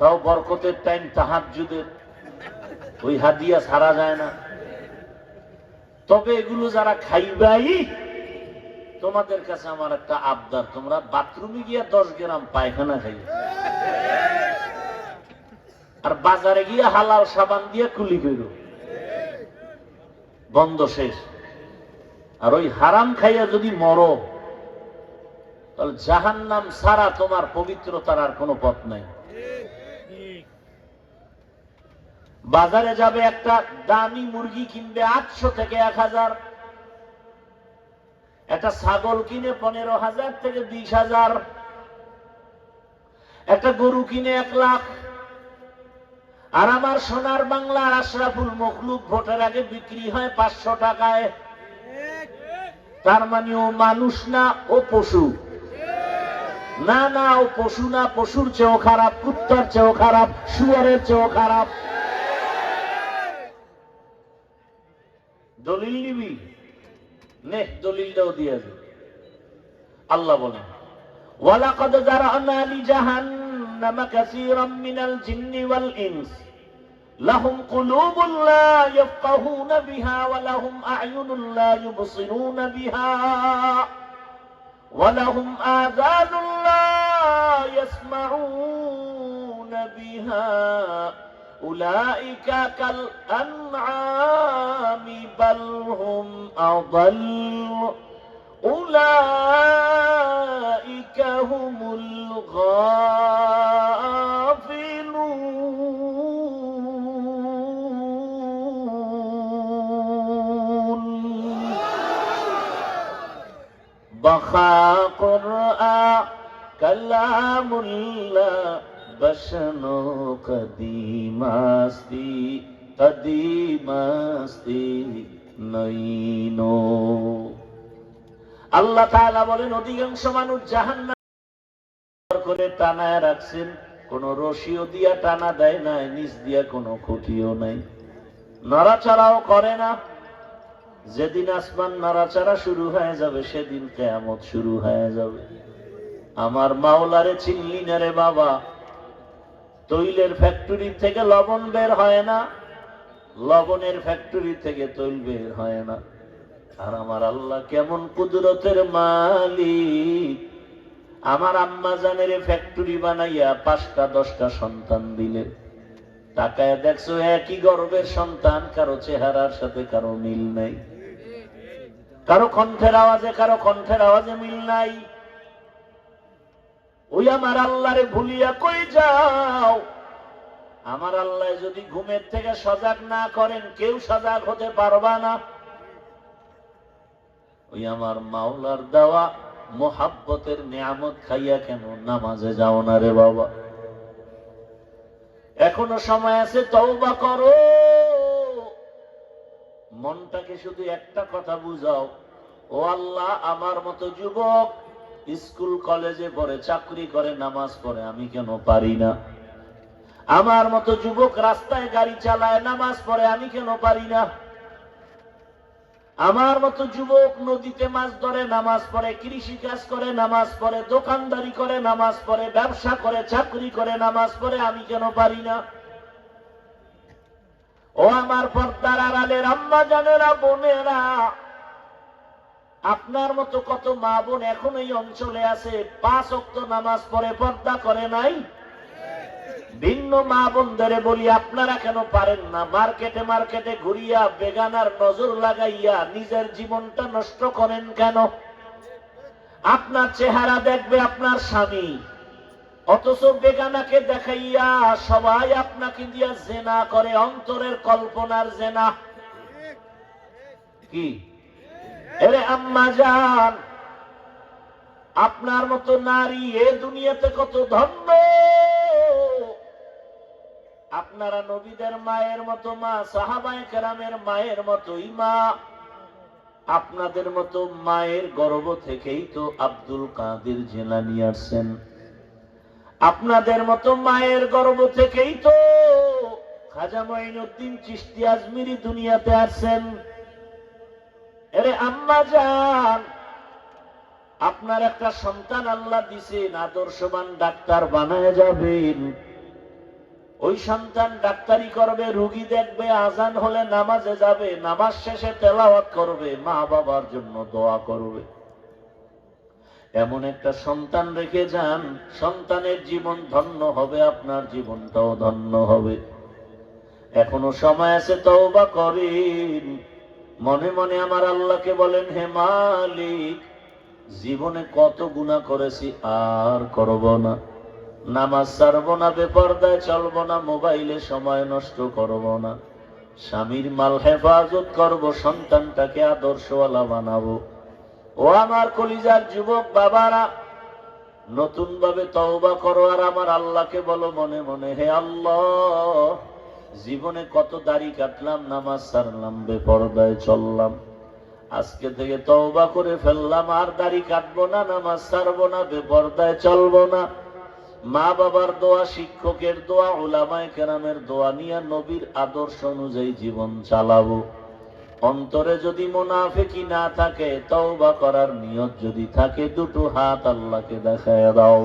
তাও বরকতের টাইম, তাহাজ্জুদের, ওই হাদিয়া ছাড়া যায় না। তবে এগুলো যারা খাইবাই, তোমাদের কাছে আমার একটা আবদার, তোমরা বাথরুমে গিয়া 10 গ্রাম পায়খানা খাই, আর বাজারে গিয়া হালাল সাবান দিয়ে কুলি করো, বন্ধ, শেষ। আর ওই হারাম খাইয়া যদি মরো, তাহলে জাহান্নাম ছাড়া তোমার পবিত্রতার আর কোনো পথ নাই। বাজারে যাবে, একটা দামি মুরগি কিনবে 800 থেকে 1000, একটা ছাগল কিনে 15,000 থেকে 20,000, একটা গরু কিনে 1 লাখ। আর আমার সোনার বাংলার আশরাফুল মখলুক ভোটের আগে বিক্রি হয় 500 টাকায়। তার মানে ও মানুষ না, ও পশু। না না, ও পশু না, পশুর চেয়েও খারাপ, কুত্তার চেয়েও খারাপ, শুয়ারের চেয়েও খারাপ। দলিল নিবি নে, দলিলটাও দিয়ে দে। আল্লাহ বলেন, ওয়ালাকাদ যারানা লিজাহান্নামা কাসীরাম মিনাল জিন্নি ওয়াল ইনস লাহুম কুলুবুন লা ইয়াফকাহুনা বিহা ওয়া লাহুম আ'য়ুনুন লা ইউবসিরুনা বিহা ওয়া লাহুম আযানুন লা ইয়াসমাউনা বিহা উলাইকা কাল আনআমি বাল হুম আদাল উলাইকা হুমুল গাফিলুন। বাখা কুরআন কালামুল্লাহ বশনো কদিমাস্তি কদিমাস্তি নইনো। আল্লাহ তাআলা বলেন, অধিকাংশ মানুষ জাহান্নাম করে টানায় রাখছেন, কোন রশিও দিয়া টানা দেয় নাই, নিচ দিয়া কোনো খুঁটিও নাই, নড়াচড়াও করে না। যেদিন আসমান নড়াচড়া শুরু হয়ে যাবে, সেদিন কিয়ামত শুরু হয়ে যাবে। আমার মাওলারে চিনলি না রে বাবা? তৈলের ফ্যাক্টরি থেকে লবণ বের হয় না, লবণের ফ্যাক্টরি থেকে তৈল বের হয় না। আর আমার আল্লাহ কেমন কুদরতের মালিক! আমার আম্মা জানের ফ্যাক্টরি বানাইয়া 5টা 10টা সন্তান দিলেন। তাকায় দেখছো একই গর্ভের সন্তান, কারো চেহারার সাথে কারো মিল নাই, কারো কণ্ঠের আওয়াজে কারো কণ্ঠের আওয়াজে মিল নাই। ওই আমার আল্লাহরে ভুলিয়া কই যাও? আমার আল্লাহ যদি ঘুমের থেকে সজাগ না করেন, কেউ সজাগ হতে পারবা না। ওই আমার মাওলার দেওয়া মোহাব্বতের নিয়ামত খাইয়া কেন নামাজে যাও না রে বাবা? এখনো সময় আছে, তওবা করো। মনটাকে শুধু একটা কথা বুঝাও, ও আল্লাহ, আমার মতো যুবক স্কুল কলেজে পড়ে, চাকরি করে, নামাজ পড়ে, আমি কেন পারি না? আমার মতো যুবক রাস্তায় গাড়ি চালায়, নামাজ পড়ে, আমি কেন পারি না? আমার মতো যুবক নদীতে মাছ ধরে, নামাজ পড়ে, কৃষি কাজ করে, নামাজ পড়ে, দোকানদারি করে, নামাজ পড়ে, ব্যবসা করে, চাকরি করে, নামাজ পড়ে, আমি কেন পারি না? ও আমার পর্দার আড়ালের আম্মা জানেরা, বোনেরা, আপনার মতো কত মা বোন এখন এই অঞ্চলে আছে, 5 ওয়াক্ত নামাজ পড়ে, পর্দা করে নাই। ভিন্ন মা বোনদের বলি, আপনারা কেন পারেন না? মার্কেটে মার্কেটে ঘুরিয়া বেগানার নজর লাগাইয়া নিজের জীবনটা নষ্ট করেন কেন? আপনার চেহারা দেখবে আপনার স্বামী, অথচ বেগানাকে দেখাইয়া সবাই আপনাকে দিয়া জেনা করে, অন্তরের কল্পনার জেনা। কি এরে আম্মা জান, আপনার মতো নারী এ দুনিয়াতে কত ধন্য! আপনারা নবীদের মায়ের মতো মা, সাহাবায়ে কেরামের মায়ের মতোই মা। আপনাদের মতো মায়ের গর্ভ থেকেই তো আব্দুল কাদের জিলানী আসছেন। আপনাদের মতো মায়ের গর্ভ থেকেই তো খাজা মঈনুদ্দিন চিশতি আজমিরি দুনিয়াতে আসছেন। আরে আম্মা জান, আপনার একটা সন্তান আল্লাহ দিছেন, আদর্শবান ডাক্তার বানায় যাবেন। ওই সন্তান ডাক্তারি করবে, রোগী দেখবে, আজান হলে নামাজে যাবে, নামাজ শেষে তেলাওয়াত করবে, মা বাবার জন্য দোয়া করবে। এমন একটা সন্তান রেখে যান, সন্তানের জীবন ধন্য হবে, আপনার জীবনটাও ধন্য হবে। এখনো সময় আছে, তওবা করেন। মনে মনে আমার আল্লাহকে বলেন, হে মালিক, জীবনে কত গুনাহ করেছি, আর করব না। নামাজ ছাড়বো না, বেপরদায় চলবো না, মোবাইলে সময় নষ্ট করব না, স্বামীর মাল হেফাজত করব, সন্তানটাকে আদর্শওয়ালা বানাবো। ও আমার কলিজার যুবক বাবারা, নতুন ভাবে তওবা করো আর আমার আল্লাহকে বলো মনে মনে, হে আল্লাহ, জীবনে কত দাড়ি কাটলাম, নামাজ ছাড়লাম, বেপরদায় চললাম, আজকে থেকে তওবা করে ফেললাম, আর দাড়ি কাটবো না, নামাজ ছাড়বো না, বেপরদায় চলবো না। মা বাবার দোয়া, শিক্ষকের দোয়া, উলামায়ে কেরামের দোয়া নিয়ে নবীর আদর্শ অনুযায়ী জীবন চালাবো। অন্তরে যদি মুনাফিকি না থাকে, তওবা করার নিয়ত যদি থাকে, দুটো হাত আল্লাহকে দেখায় দাও।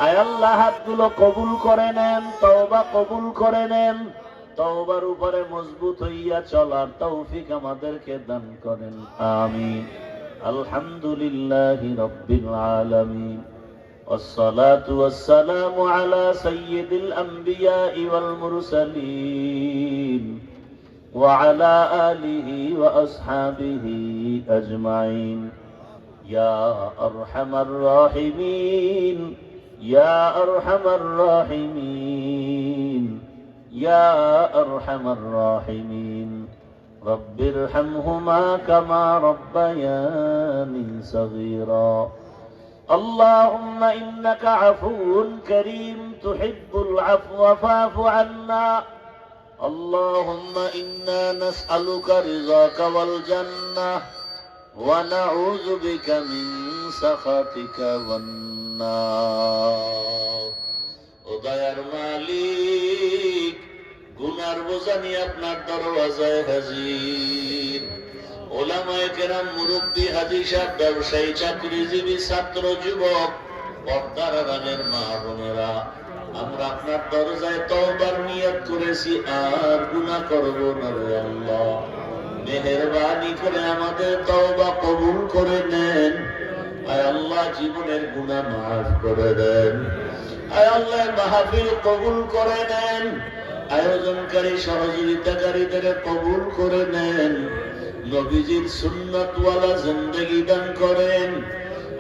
আয় আল্লাহ, হাতগুলো কবুল করে নেন, তওবা কবুল করে নেন। তওবার উপরে মজবুত হইয়া চলার তৌফিক আমাদেরকে দান করেন, আমিন। আলহামদুলিল্লাহি রাব্বিল আলামিন। والصلاة والسلام على سيد الأنبياء والمرسلين وعلى آله وأصحابه أجمعين يا أرحم الراحمين يا أرحم الراحمين يا أرحم الراحمين رب ارحمهما كما ربياني صغيرا اللهم إنك عفو كريم تحب العفو فاعف عنا اللهم إنا نسألك رضاك والجنة ونعوذ بك من سخطك والنار ও দয়ার মালিক, গুনার বোঝা নিয়ে আপনার দরওয়াজায় হাজির। ওলামায়ে কেরাম, মুরব্বী, হাজী সাহেব, ব্যবসায়ী, চাকরিজীবী, ছাত্র, যুবক, পর্দার আড়ালের মা বোনেরা, আমরা আপনার দরজায় তওবার নিয়ত করেছি, আর গুনাহ করব না রে আল্লাহ। মেহেরবানি করে আমাদের তওবা কবুল করে নেন। আয় আল্লাহ, জীবনের গুনাহ মাফ করে দেন। আয় আল্লাহ, মাহফিল কবুল করে নেন। আয়োজনকারী, সহযোগিতাকারীদের কবুল করে নেন। নবীজির সুন্নাতওয়ালা জিন্দেগি দান করেন।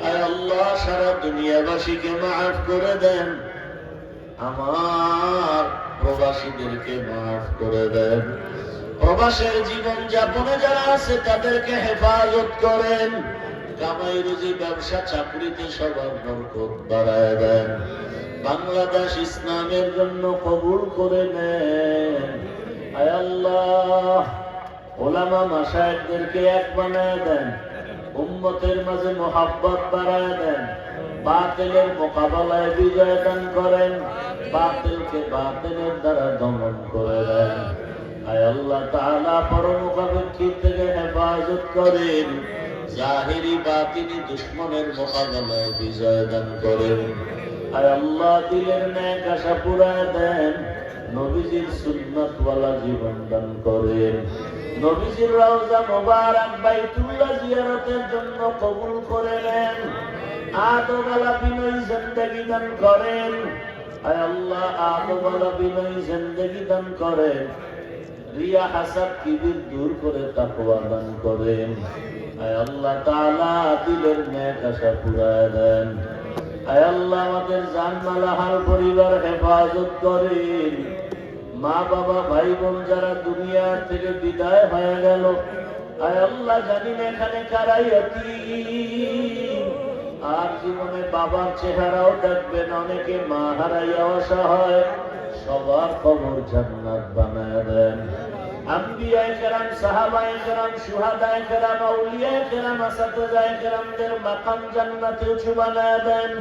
আয় আল্লাহ, সারা দুনিয়াবাসীকে মাফ করে দেন। আমার প্রবাসীদেরকে মাফ করে দেন। প্রবাসের জীবন যাপনে যারা আছে তাদেরকে হেফাজত করেন। কামাই রুজি, ব্যবসা, চাকরিতে সবার বরকত বাড়ায় দেন। বাংলাদেশ ইসলামের জন্য কবুল করে নেন। আয় আল্লাহ, ওলামা মাশায়েখদেরকে এক বানায় দেন। উম্মতের মাঝে মুহাব্বত বাড়ায় দেন। বাতিলের মোকাবেলায় বিজয় দান করেন। বাতিলকে বাতিলের দ্বারা দমন করে দেন। আয় আল্লাহ তাআলা, পরমুখাপেক্ষী থেকে হেফাজত করেন। জাহিরি বাতিনি দুশমনের মোকাবেলায় বিজয় দান করেন। আয় আল্লাহ, দিলের নেক আশা পুরায় দেন। নবীজির সুন্নাতওয়ালা জীবন দান করেন। নবীজির রওজা মোবারক বাইতুল্লাহ জিয়ারতের জন্য কবুল করে নেন। আদওয়ালা বিনয়ী জিন্দেগি দান করেন। আয় আল্লাহ, আদওয়ালা বিনয়ী জিন্দেগি দান করেন। রিয়া, হাসাদ, কিবির দূর করে তাকওয়া দান করেন। আয় আল্লাহ তাআলা, দিলের নেক আশা পুরায় দেন। আয় আল্লাহ, আমাদের জানমাল, আহাল, পরিবার হেফাজত করেন। মা বাবা, ভাই বোন যারা দুনিয়া থেকে বিদায় হয়ে গেল, আয় আল্লাহ, জানি না এখানে কারাই এতিম, আর জীবনে বাবার চেহারাও দেখবেন। অনেকে মা হারাইয়া অসহায়, সবার কবর জান্নাত বানায় দেন। আম্বিয়ায়ে কেরাম, সাহাবায়ে কেরাম, শুহাদায়ে কেরাম, আউলিয়ায়ে কেরাম, আসাতিজায়ে কেরামদের মাকাম জান্নাতে উঁচু বানায় দেন।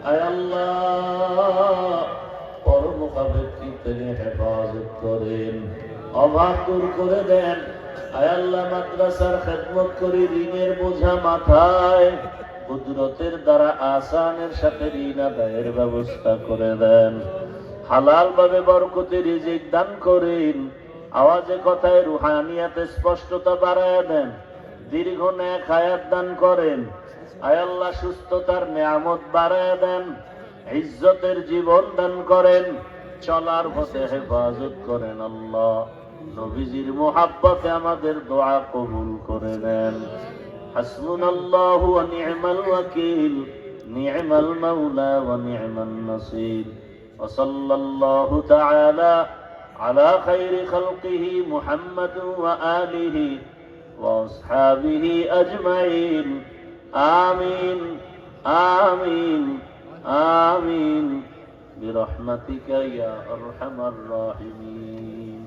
আয় আল্লাহ, পরমুখাপেক্ষী থেকে হেফাজত করেন, অভাব দূর করে দেন। আয় আল্লাহ, মাদ্রাসার খেদমত করি, ঋণের বোঝা মাথায়, কুদরতের দ্বারা আসানের সাথে ঋণ আদায়ের ব্যবস্থা করে দেন। হালাল ভাবে বরকতে রিজিক দান করেন। আওয়াজে কথায় রুহানিয়াতে স্পষ্টতা বাড়ায় দেন। দীর্ঘ নেক হায়াত দান করেন। আয় আল্লাহ, সুস্থতার নিয়ামত বাড়ায় দেন। ইজ্জতের জীবন দান করেন। চলার পথে হেফাজত করেন। আল্লাহ, নবীজির মুহাব্বতে আমাদের দোয়া কবুল করে নেন। হাসবুনাল্লাহু ওয়া নি'মাল ওয়াকিল, নি'মাল মাওলা ওয়া নি'মান নাসির। ওয়া সাল্লাল্লাহু তাআলা আলা খায়রি খালকিহি মুহাম্মাদিন ওয়া আলিহি ওয়া আসহাবিহি আজমাইন। আমিন আমিন আমিন বিরহমাতিকা ইয়া আরহামার রাহিমিন।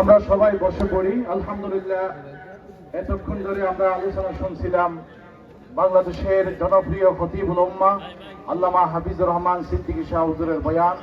আমরা সবাই বসে পড়ি। আলহামদুলিল্লাহ, এতক্ষণ ধরে আমরা আলোচনা শুনছিলাম বাংলাদেশের জনপ্রিয় খতিবুল উম্মাহ আল্লামা হাফিজুর রহমান সিদ্দিকী শাহ হুজুরের বয়ান।